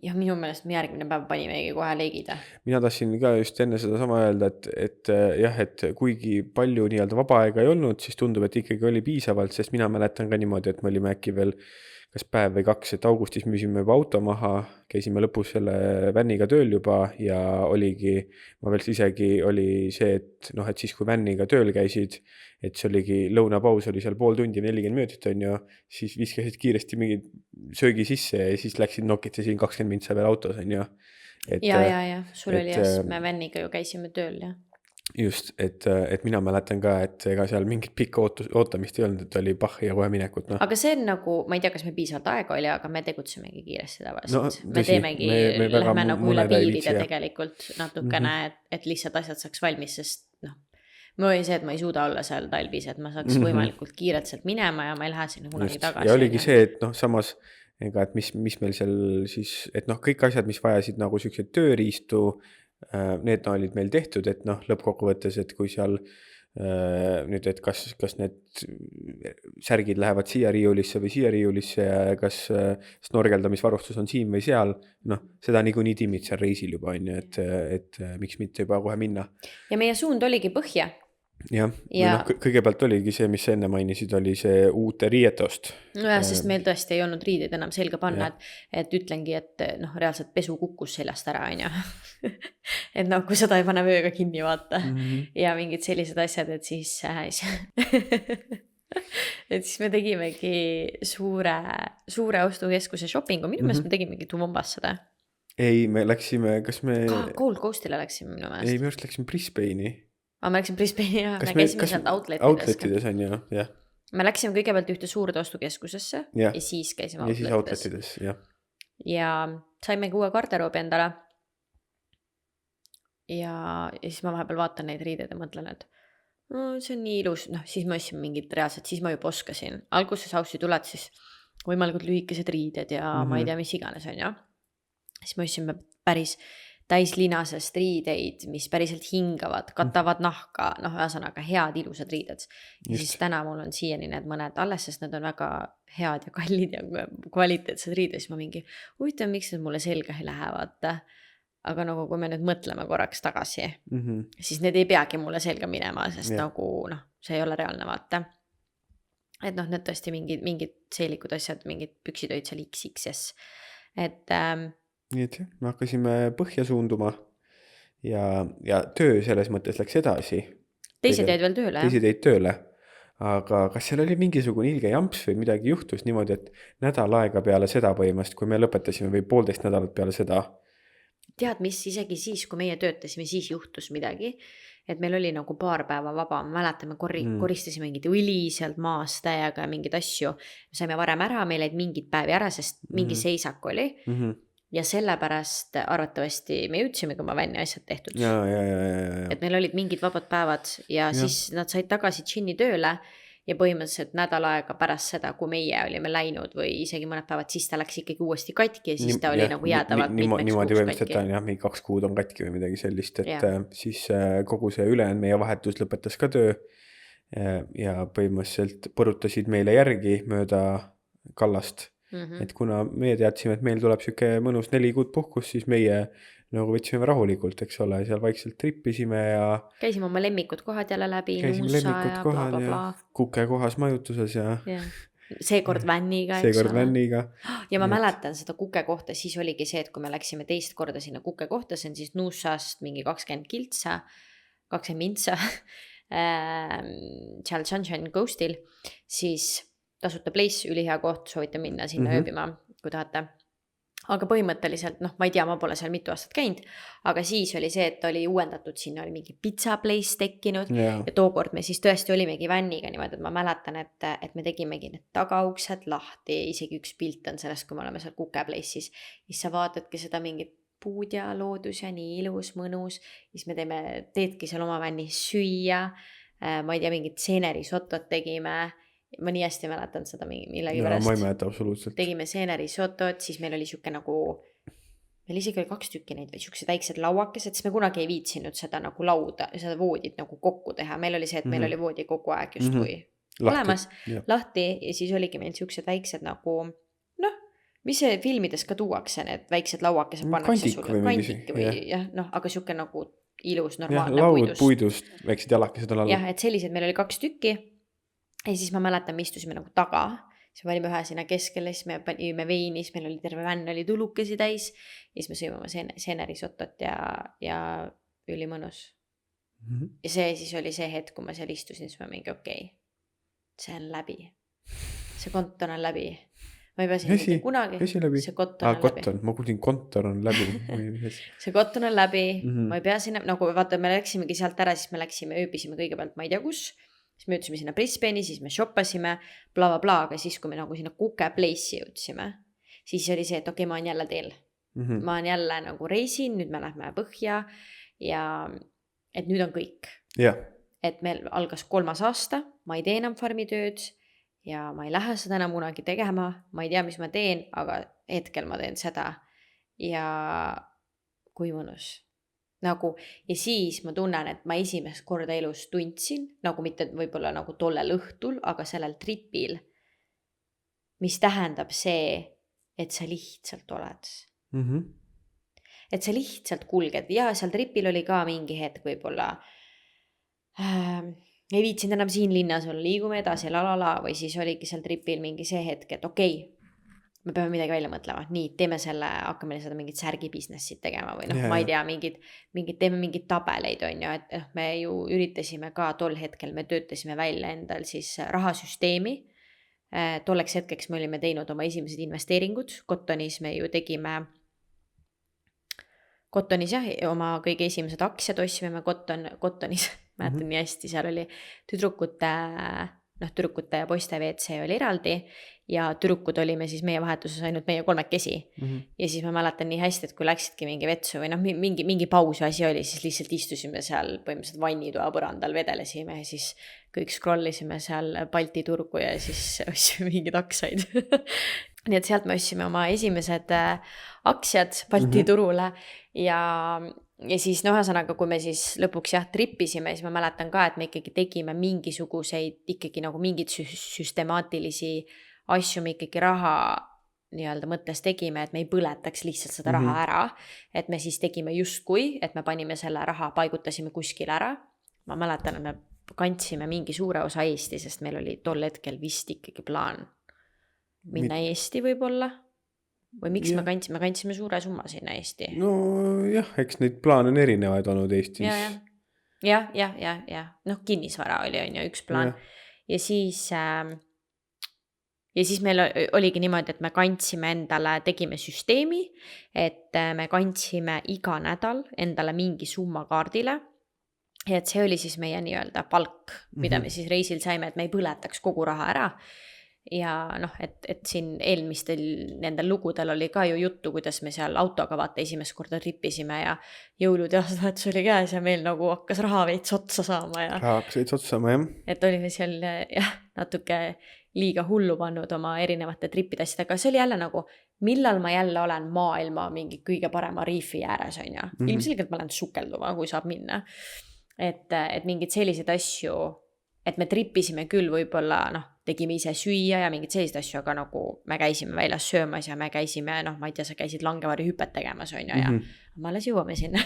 Ja minu meelest me järgmine päev panimegi kohe leegida. Mina tahtsin ka just enne seda sama öelda, et jah, et kuigi palju nii-öelda vaba aega ei olnud, siis tundub, et ikkagi oli piisavalt, sest mina mäletan ka niimoodi, et me olime äkki veel kas päev või 2, et augustis müüsime juba auto maha, käisime lõpus selle Vänniga tööl juba ja oligi, ma veel isegi oli see, et noh, et siis kui Vänniga tööl käisid, et see oligi lõunapaus oli seal pool tundi, 40 minutit on ju, siis viskasid kiiresti mingi söögi sisse ja siis läksid nokitasin 20 mintsa veel autos on ju. Ja, sul oli jah, me Vänniga ju käisime tööl jah. Just, et mina mäletan ka, et ega seal mingit pikka ootamist ei olnud, et oli pahhi ja kohe minekut. No. Aga see on nagu, ma ei tea, kas me piisavalt aega oli, aga me tegutsemegi kiiresti tavaliselt. Me teemegi, lähme nagu üle piiride tegelikult natukene, et lihtsalt asjad saaks valmis, sest noh, mul oli see, et ma ei suuda olla seal talvis, et ma saaks võimalikult kiirelt sealt minema ja ma ei lähe sinna kunagi tagasi. Ja oligi see, et noh, samas, ega, et mis meil seal siis, et noh, kõik asjad, mis vajasid nagu sellised tööriistu, need olid meil tehtud, et noh, lõppkokkuvõttes, et kui seal nüüd, et kas need särgid lähevad siia riiulisse või siia riiulisse ja kas snorgeldamisvarustus on siin või seal, noh, seda niikuinii tiimid seal reisil juba on ju, et miks mitte juba kohe minna. Ja meie suund oligi põhja. Ja. Kõigepealt oligi see, mis enne mainisid, oli see uute riietost. No jah, sest meil tõesti ei olnud riideid enam selga panna, et ütlengi, et noh, reaalselt pesu kukkus seljast ära, on ju. Et noh, kui seda ei pane vööga kinni vaata ja mingid sellised asjad, et siis et siis me tegimegi suure ostukeskuse shoppingu, minu meelest me tegimegi Toowoombasse seda. Ei, me läksime, kas me Gold Coastile läksime minu meelest. Ei, me just läksime Brisbane'i. Ma läksin Brisbane'i ja me käisime sealt outletides on ju, jah. Me läksime kõigepealt ühte suurde ostukeskusesse ja siis käisime outletides. Ja saimegi uue garderoobi endale. Ja siis ma vahepeal vaatan neid riideid ja mõtlen, et see on nii ilus. Noh, siis ma ostsin mingid reaalselt, siis ma juba oskasin. Alguses Aussi tuled siis võimalikult lühikesed riided ja ma ei tea, mis iganes on ja. Siis ma ostsin päris täislinasest riideid, mis päriselt hingavad, katavad nahka, noh, ühesõnaga head ilusad riided. Ja siis täna mul on siiani need mõned alles, sest need on väga head ja kallid ja kvaliteetsed riided. Siis ma mingi, huvitav, miks need mulle selga ei lähe, vaata. Aga nagu kui me nüüd mõtleme korraks tagasi, siis need ei peagi mulle selga minema, sest nagu, noh, see ei ole reaalne, vaata. Et noh, need tõesti mingid seelikud asjad, mingid püksid olid seal XXS. Et nii et me hakkasime põhja suunduma ja töö selles mõttes läks edasi. Teised jäid veel tööle, Teised jäid tööle. Aga kas seal oli mingisugune ilge jamps või midagi juhtus niimoodi, et nädal aega peale seda põhimõtteliselt, kui me lõpetasime või 1,5 nädalat peale seda? Tead, mis isegi siis, kui meie töötasime, siis juhtus midagi, et meil oli nagu paar päeva vaba, me mäletame, koristasime mingid õli sealt maast täiega ja mingid asju. Me saime varem ära, meil jäid mingid päevi ära, sest mingi seisak oli. Ja sellepärast arvatavasti me jõudsimegi oma Vänni asjad tehtud. Ja. Et meil olid mingid vabad päevad ja siis nad said tagasi Ginni tööle ja põhimõtteliselt nädal aega pärast seda, kui meie olime läinud või isegi mõned päevad, siis ta läks ikkagi uuesti katki ja siis ta oli nagu jäädavalt mitmeks niimoodi kuuks katki. Niimoodi mingi 2 kuud on katki või midagi sellist, et siis kogu see ülejäänud meie vahetus lõpetas ka töö ja põhimõtteliselt põrutasid meile järgi mööda kallast. Et kuna meie teadsime, et meil tuleb siuke mõnus 4 kuud puhkus, siis meie nagu võtsime rahulikult, eks ole, seal vaikselt trippisime ja käisime oma lemmikud kohad jälle läbi, Nuusa ja bla bla bla. Kuke kohas majutuses ja seekord vänniga, seekord vänniga. Ja ma mäletan seda Kuke kohta, siis oligi see, et kui me läksime teist korda sinna Kuke kohta, see on siis Nuusast mingi 20 kiltsa, 20 mintsa seal Sunshine Coastil, siis tasuta place, ülihea koht, soovitan minna sinna ööbima, kui tahate. Aga põhimõtteliselt, ma ei tea, ma pole seal mitu aastat käinud, aga siis oli see, et oli uuendatud, sinna oli mingi pizza place tekkinud ja tookord me siis tõesti olimegi vänniga niimoodi, et ma mäletan, et me tegimegi need tagauksed lahti, isegi üks pilt on sellest, kui me oleme seal Kuke place'is, siis sa vaatadki seda mingit puud ja loodus ja nii ilus, mõnus, siis me teedki seal oma vännis süüa, ma ei tea, mingit seenerisotot tegime, ma nii hästi mäletan seda millegi pärast. Ma ei mäleta absoluutselt. Tegime seenerisotot, siis meil oli siuke nagu, meil isegi oli 2 tükki neid või siuksed väiksed lauakesed, siis me kunagi ei viitsinud seda nagu lauda, seda voodit nagu kokku teha. Meil oli see, et meil oli voodi kogu aeg justkui olemas, lahti ja siis oligi meil siuksed väiksed nagu, mis see filmides ka tuuakse, need väiksed lauakesed pannakse sulle. Kandik või jah, aga siuke nagu ilus, normaalne puidust. Puidust, väiksed jalakesed on all. Jah, et sellised meil oli 2 tükki. Ja siis ma mäletan, me istusime nagu taga, siis me olime ühe sinna keskele, siis me panime veini, siis meil oli terve vänn, oli tulukesi täis, ja siis me sõime oma seenerisotot ja üli mõnus. Ja see siis oli see hetk, kui ma seal istusin, siis ma mingi okei, see on läbi. See kontor on läbi. Ma ei pea siin mitte kunagi. See kontor on läbi. Ma kuulsin, kontor on läbi. See kontor on läbi. Ma ei pea sinna, nagu vaata, me läksimegi sealt ära, siis me läksime, ööbisime kõigepealt, ma ei tea kus. Siis me jõudsime sinna Brisbane'i, siis me shoppasime, bla bla bla, aga siis kui me nagu sinna Kuke place'i jõudsime, siis oli see, et okei, ma olen jälle teel. Ma olen jälle nagu reisin, nüüd me lähme põhja ja et nüüd on kõik. Et meil algas 3. aasta, ma ei tee enam farmitööd ja ma ei lähe seda enam kunagi tegema, ma ei tea, mis ma teen, aga hetkel ma teen seda ja kui mõnus. Nagu, ja siis ma tunnen, et ma esimest korda elus tundsin, nagu mitte võib-olla nagu tollel õhtul, aga sellel tripil, mis tähendab see, et sa lihtsalt oled. Et sa lihtsalt kulged ja seal tripil oli ka mingi hetk võib-olla ei viitsinud enam siin linnas olla, liigume edasi, lalala, või siis oligi seal tripil mingi see hetk, et okei, me peame midagi välja mõtlema, nii, teeme selle, hakkame seda mingit särgi businessit tegema või ma ei tea, teeme mingid tabeleid on ju, et me ju üritasime ka tol hetkel, me töötasime välja endal siis rahasüsteemi, tolleks hetkeks me olime teinud oma esimesed investeeringud, Cottonis me ju tegime, Cottonis jah, oma kõige esimesed aktsiad ostsime me Cottonis, mäletan nii hästi, seal oli tüdrukute ja poiste WC oli eraldi ja tüdrukud olime siis meie vahetuses ainult meie 3 ja siis ma mäletan nii hästi, et kui läksidki mingi vetsu või mingi pausi asi oli, siis lihtsalt istusime seal põhimõtteliselt vannitoa põrandal, vedelesime ja siis kõik scrollisime seal Balti turgu ja siis ostsime mingeid aktsiaid nii et sealt me ostsime oma esimesed aktsiad Balti turule ja siis ühesõnaga, kui me siis lõpuks trippisime, siis ma mäletan ka, et me ikkagi tegime mingisuguseid ikkagi nagu mingid süstemaatilisi asju me ikkagi raha nii-öelda mõttes tegime, et me ei põletaks lihtsalt seda raha ära, et me siis tegime justkui, et me panime selle raha, paigutasime kuskile ära. Ma mäletan, et me kandsime mingi suure osa Eesti, sest meil oli tol hetkel vist ikkagi plaan minna Eesti võib-olla. Või miks me kandsime suure summa sinna Eesti? No jah, eks neid plaane on erinevaid olnud Eestis. Ja. Kinnisvara oli on ju üks plaan. Ja siis meil oligi niimoodi, et me kandsime endale, tegime süsteemi, et me kandsime iga nädal endale mingi summa kaardile. Ja et see oli siis meie nii-öelda palk, mida me siis reisil saime, et me ei põletaks kogu raha ära. ja noh, et siin eelmistel nendel lugudel oli ka ju juttu, kuidas me seal autoga vaata esimest korda tripisime ja jõulud ja aastavahetus oli käes ja meil nagu hakkas raha veits otsa saama ja raha hakkas veits otsa saama, jah. et olime seal jah, natuke liiga hullu pannud oma erinevate tripide asjadega, see oli jälle nagu, millal ma jälle olen maailma mingi kõige parema riifi ääres, on ju. Ilmselgelt ma lähen sukelduma, kui saab minna. Et mingid sellised asju, et me tripisime küll võib-olla, noh, tegime ise süüa ja mingid sellised asju, aga nagu me käisime väljas söömas ja me käisime, noh, ma ei tea, sa käisid langevari hüpet tegemas, on ju, ja ma alles jõuame sinna.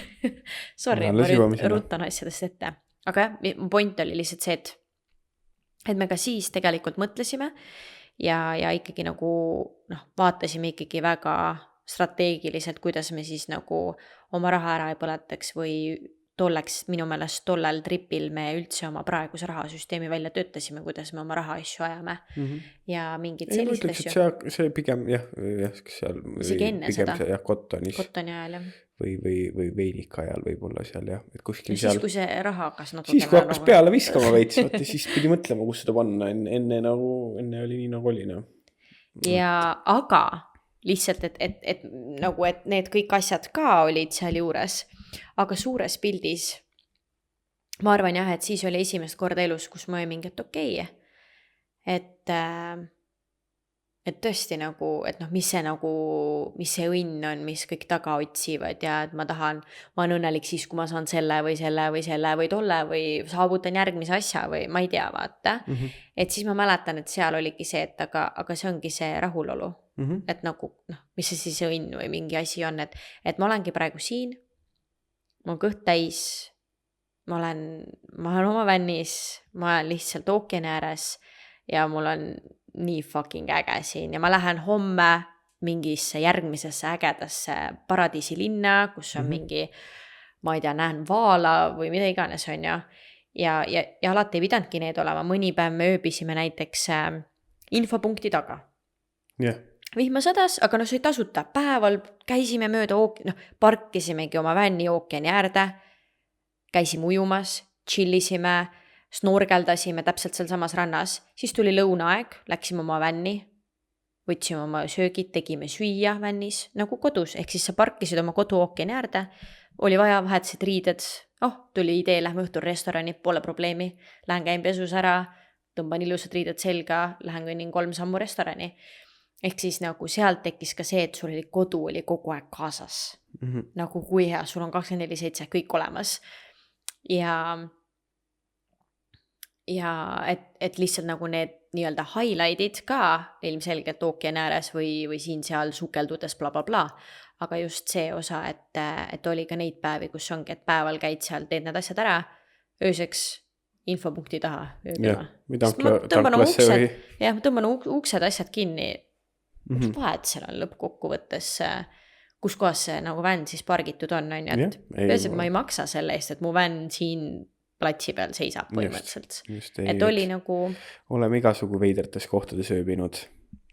Sorry, ma rutan asjadest ette. Aga jah, mu point oli lihtsalt see, et me ka siis tegelikult mõtlesime ja ikkagi nagu, noh, vaatasime ikkagi väga strateegiliselt, kuidas me siis nagu oma raha ära ei põletaks või tolleks, minu meelest tollel tripil me üldse oma praeguse rahasüsteemi välja töötasime, kuidas me oma raha asju ajame ja mingid sellised asju. See pigem, jah, seal isegi enne pigem seda. See, jah, kottoni ajal, jah. Või veinika ajal võib-olla seal, jah. Et kuskil ja siis, seal, kui see raha hakkas natuke siis, kui hakkas peale viskama veits, siis pidi mõtlema, kus seda panna. Enne oli nii, nagu oli. No. Ja aga lihtsalt, et nagu, et need kõik asjad ka olid seal juures, aga suures pildis ma arvan jah, et siis oli esimest korda elus, kus ma olin mingi, et okei, et tõesti nagu, et noh, mis see õnn on, mis kõik taga otsivad ja et ma olen õnnelik siis, kui ma saan selle või tolle või saavutan järgmise asja või ma ei tea, vaata. Et siis ma mäletan, et seal oligi see, et aga see ongi see rahulolu. Et nagu, noh, mis see siis õnn või mingi asi on, et ma olengi praegu siin, ma olen kõht täis, ma olen oma vännis, ma olen lihtsalt ookeani ääres ja mul on nii fucking äge siin ja ma lähen homme mingisse järgmisesse ägedasse paradiisilinna, kus on mingi, ma ei tea, näen vaala või mida iganes on ja alati ei pidanudki need olema, mõni päev me ööbisime näiteks infopunkti taga. Yeah. Vihma sadas, aga see ei tasuta. Päeval käisime mööda parkisimegi oma vänni ookeani äärde, käisime ujumas, chillisime, snorgeldasime täpselt seal samas rannas, siis tuli lõunaaeg, läksime oma vänni, võtsime oma söögid, tegime süüa vännis nagu kodus, ehk siis sa parkisid oma kodu ookeani äärde, oli vaja, vahetasid riided, tuli idee, lähme õhtul restorani, pole probleemi, lähen käin pesus ära, tõmban ilusad riided selga, lähen kõnnin 3 sammu restorani. Ehk siis nagu sealt tekkis ka see, et sul oli kodu oli kogu aeg kaasas. Nagu kui hea, sul on 24/7 kõik olemas. Ja et lihtsalt nagu need nii-öelda highlight'id ka ilmselgelt ookeani ääres või siin-seal sukeldudes bla bla bla. Aga just see osa, et oli ka neid päevi, kus ongi, et päeval käid seal, teed need asjad ära, ööseks infopunkti taha ööbima. Ma tõmban uksed asjad kinni. Mis vahet seal on lõppkokkuvõttes, kus kohas see nagu vänn siis pargitud on, et ma ei maksa selle eest, et mu vänn siin platsi peal seisab põhimõtteliselt. Et oli nagu... Oleme igasugu veidrates kohtades ööbinud,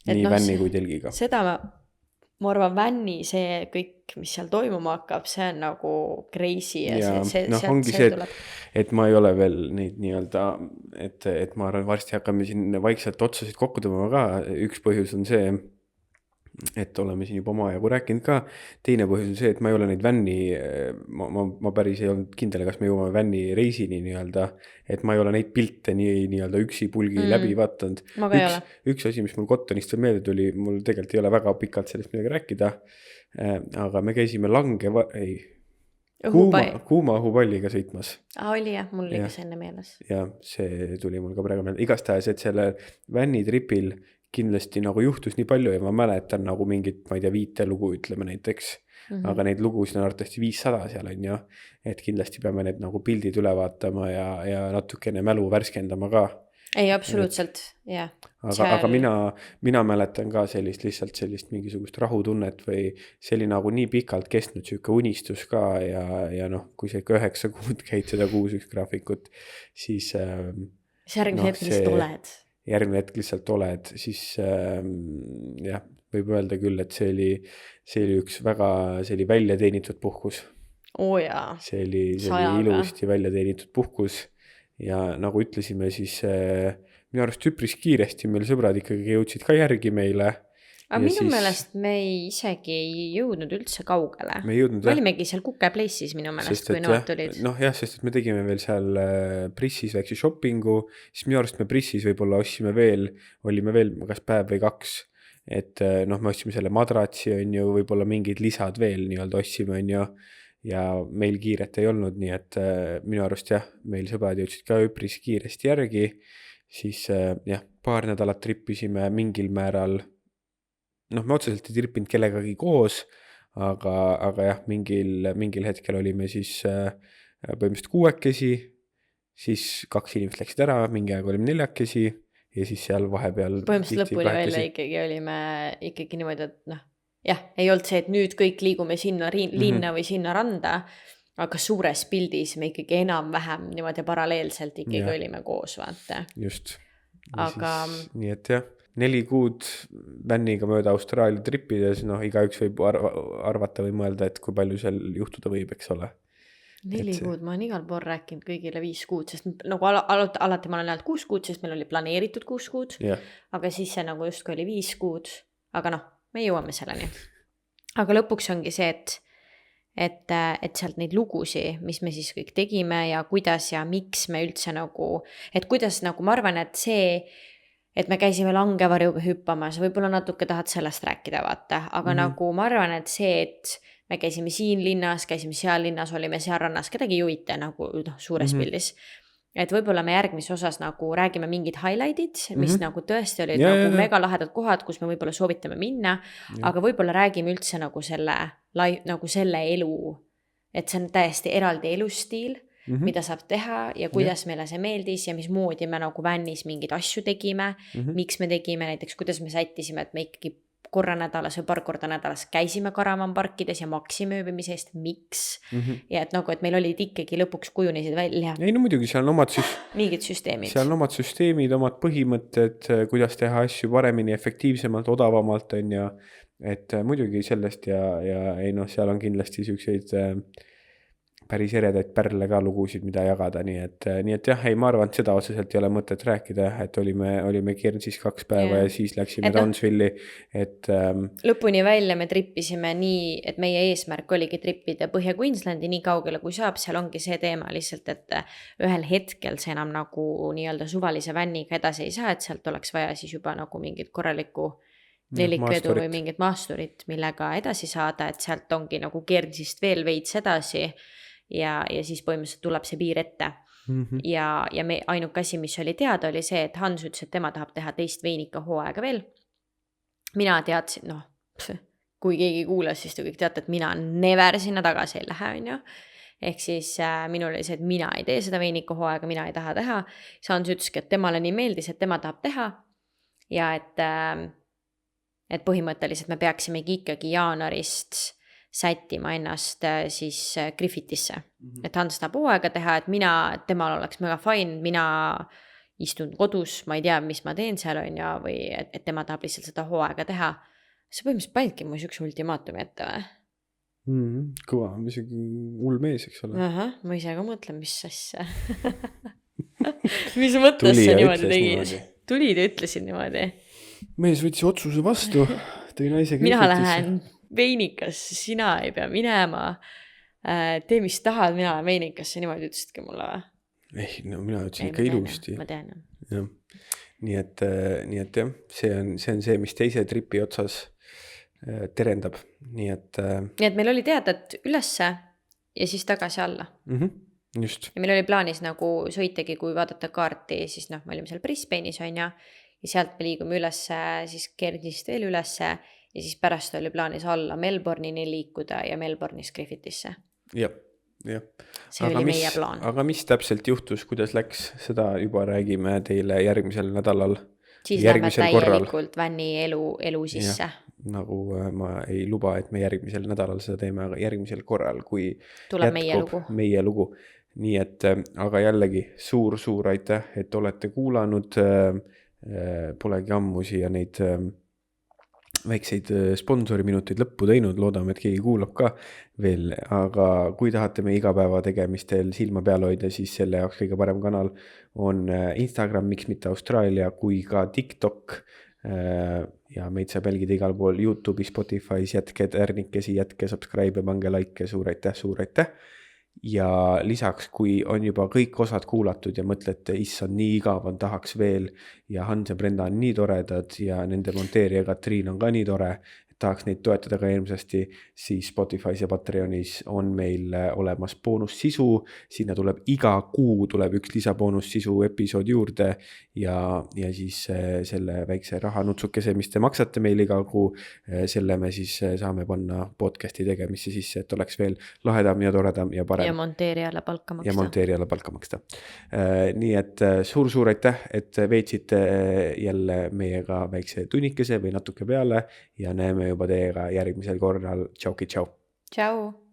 nii vänni kui telgiga. Seda ma arvan, vänni see kõik, mis seal toimuma hakkab, see on nagu crazy ja see ongi see, et ma ei ole veel neid nii-öelda, et ma arvan, varsti hakkame siin vaikselt otsasid kokku tõmbama ka. Üks põhjus on see, et oleme siin juba omajagu rääkinud ka. Teine põhjus on see, et ma ei ole neid vänni, ma päris ei olnud kindel, kas me jõuame vänni reisini nii-öelda, et ma ei ole neid pilte nii-öelda üksi pulgi läbi vaatanud. Üks asi, mis mul Kottonist veel meelde tuli, mul tegelikult ei ole väga pikalt sellest midagi rääkida, aga me käisime kuuma õhupalliga sõitmas. Oli jah, mul oli ka see enne meeles. Ja see tuli mul ka praegu meelde. Igastahes, et selle vänni tripil kindlasti nagu juhtus nii palju ja ma mäletan nagu mingit, ma ei tea, 5 lugu ütleme näiteks, aga neid lugusid on arvatavasti 500 seal on ju, et kindlasti peame need nagu pildid üle vaatama ja natukene mälu värskendama ka. Ei, absoluutselt, jah. Aga mina mäletan ka lihtsalt sellist mingisugust rahutunnet või see oli nagu nii pikalt kestnud süke unistus ka ja noh, kui sa ikka 9 kuud käid seda 6-1 graafikut, siis järgmine hetk lihtsalt oled. Järgmine hetk lihtsalt oled, siis jah, võib öelda küll, et see oli üks väga, see oli välja teenitud puhkus. Jaa. See oli ilusti välja teenitud puhkus ja nagu ütlesime, siis minu arust üpris kiiresti meil sõbrad ikkagi jõudsid ka järgi meile. Aga minu meelest me isegi ei jõudnud üldse kaugele. Me ei jõudnud, olimegi seal Kuke Place'is minu meelest, kui nood tulid. Noh jah, sest et me tegime veel seal Prissis väikse shoppingu, siis minu arust me Prissis võib-olla olime veel kas päev või 2, et noh, me ostsime selle madratsi, on ju, võib-olla mingid lisad veel nii-öelda ostsime, on ju, ja meil kiiret ei olnud, nii et minu arust jah, meil sõbrad jõudsid ka üpris kiiresti järgi, siis jah, paar nädalat trippisime mingil määral. Noh, me otseselt ei trippinud kellegagi koos, aga jah, mingil hetkel olime siis põhimõtteliselt 6, siis 2 inimest läksid ära, mingi aeg olime 4 ja siis seal vahepeal põhimõtteliselt lõpuni välja ikkagi olime ikkagi niimoodi, et noh, jah, ei olnud see, et nüüd kõik liigume sinna linna või sinna randa, aga suures pildis me ikkagi enam-vähem niimoodi paralleelselt ikkagi olime koos, vaata. Just. Aga... Nii et jah. 4 kuud vänniga mööda Austraalia trippides, noh, igaüks võib arvata või mõelda, et kui palju seal juhtuda võib, eks ole. 4 kuud, ma olen igal pool rääkinud kõigile 5 kuud, sest nagu alati ma olen näinud 6 kuud, sest meil oli planeeritud 6 kuud, aga siis see nagu justkui oli 5 kuud, aga noh, me jõuame selleni. Aga lõpuks ongi see, et sealt neid lugusi, mis me siis kõik tegime ja kuidas ja miks me üldse nagu, et kuidas nagu ma arvan, et see, et me käisime langevarjuga hüppamas, võib-olla natuke tahad sellest rääkida, vaata, aga nagu ma arvan, et see, et me käisime siin linnas, käisime seal linnas, olime seal rannas, kedagi ei huvita nagu suures pildis. Et võib-olla me järgmises osas nagu räägime mingid highlight'id, mis nagu tõesti olid nagu mega lahedad kohad, kus me võib-olla soovitame minna, aga võib-olla räägime üldse nagu selle elu, et see on täiesti eraldi elustiil, mida saab teha ja kuidas meile see meeldis ja mismoodi me nagu vännis mingeid asju tegime, miks me tegime, näiteks kuidas me sättisime, et me ikkagi korra nädalas või paar korda nädalas käisime Karavan-parkides ja maksime ööbimise eest, miks ja et nagu, et meil olid ikkagi lõpuks kujunesid välja. Ei no muidugi, seal on omad mingid süsteemid. Seal on omad süsteemid, omad põhimõtted, kuidas teha asju paremini, efektiivsemalt, odavamalt on ja et muidugi sellest ja ei noh, seal on kindlasti selliseid päris eredaid pärle ka lugusid, mida jagada, nii et jah, ei, ma arvan, et seda otseselt ei ole mõtet rääkida, et olime Guernsey's 2 päeva ja siis läksime Townsville'i, et lõpuni välja me trippisime nii, et meie eesmärk oligi trippida Põhja-Queenslandi nii kaugele kui saab, seal ongi see teema lihtsalt, et ühel hetkel see enam nagu nii-öelda suvalise vänniga edasi ei saa, et sealt oleks vaja siis juba nagu mingit korralikku nelikvedu või mingit maasturit, millega edasi saada, et sealt ongi nagu Guernsey'st veel veits edasi ja siis põhimõtteliselt tuleb see piir ette. Ja me ainuke asi, mis oli teada, oli see, et Hans ütles, et tema tahab teha teist veinika hooaega veel. Mina teadsin, noh, kui keegi kuulas, siis te kõik teate, et mina never sinna tagasi ei lähe, on ju. Ehk siis minul oli see, et mina ei tee seda veinika hooaega, mina ei taha teha. Hans ütleski, et temale nii meeldis, et tema tahab teha ja et põhimõtteliselt me peaksimegi ikkagi jaanuarist sättima ennast siis Griffithisse. Et Hans tahab hooaega teha, et temal oleks mega fine, mina istun kodus, ma ei tea, mis ma teen seal on ja, või et tema tahab lihtsalt seda hooaega teha. See põhimõtteliselt panidki mu üks ultimaatumi ette või? Kõva, isegi hull mees, eks ole. Ma ise ka mõtlen, mis asja. Mis mõttes sa niimoodi tegid? Tulid ja ütlesid niimoodi. Mees võtsi otsuse vastu, tõi naise Griffithisse. Mina lähen veinikas, sina ei pea minema, tee mis tahad, mina olen veinikasse, niimoodi ütlesidki mulle või? Ei, no mina ütlesin ikka ilusti. Ma tean. Jah. Nii et jah, see on see, mis teise tripi otsas terendab. Nii et meil oli teada, et ülesse ja siis tagasi alla. Just. Ja meil oli plaanis nagu sõitagi, kui vaadata kaarti, siis noh, me olime seal Brisbane'is on ja sealt me liigume ülesse, siis Guernsey'st veel ülesse ja siis pärast oli plaanis alla Melbourne'ini liikuda ja Melbourne'is Griffithisse. Jah. See oli meie plaan. Aga mis täpselt juhtus, kuidas läks, seda juba räägime teile järgmisel nädalal. Siis lähme täielikult vänni elu sisse. Nagu ma ei luba, et me järgmisel nädalal seda teeme, aga järgmisel korral, kui tuleb meie lugu. Nii et, aga jällegi suur aitäh, et olete kuulanud, polegi ammu siia neid väikseid sponsoriminuteid lõppu teinud, loodame, et keegi kuulab ka veel, aga kui tahate meie igapäevategemistel silma peal hoida, siis selle jaoks kõige parem kanal on Instagram, miks mitte Austraalia, kui ka TikTok. Ja meid saab jälgida igal pool YouTube'i, Spotify's, jätke tärnikesi, jätke subscribe, pange like, suur aitäh. Ja lisaks, kui on juba kõik osad kuulatud ja mõtlete, issand, nii igav on, tahaks veel ja Hans ja Brenda on nii toredad ja nende monteerija Katriin on ka nii tore, tahaks neid toetada ka eelmisesti, siis Spotify's ja Patreonis on meil olemas boonussisu, sinna tuleb iga kuu tuleb üks lisaboonussisu episood juurde ja siis selle väikse rahanutsukese, mis te maksate meil iga kuu, selle me siis saame panna podcasti tegemisse sisse, et oleks veel lahedam ja toredam ja parem. Ja monteerijale palka maksta. Nii et suur aitäh, et veetsite jälle meiega väikse tunnikese või natuke peale ja näeme juba teiega järgmisel korral. Tšauki, tšau. Tšau.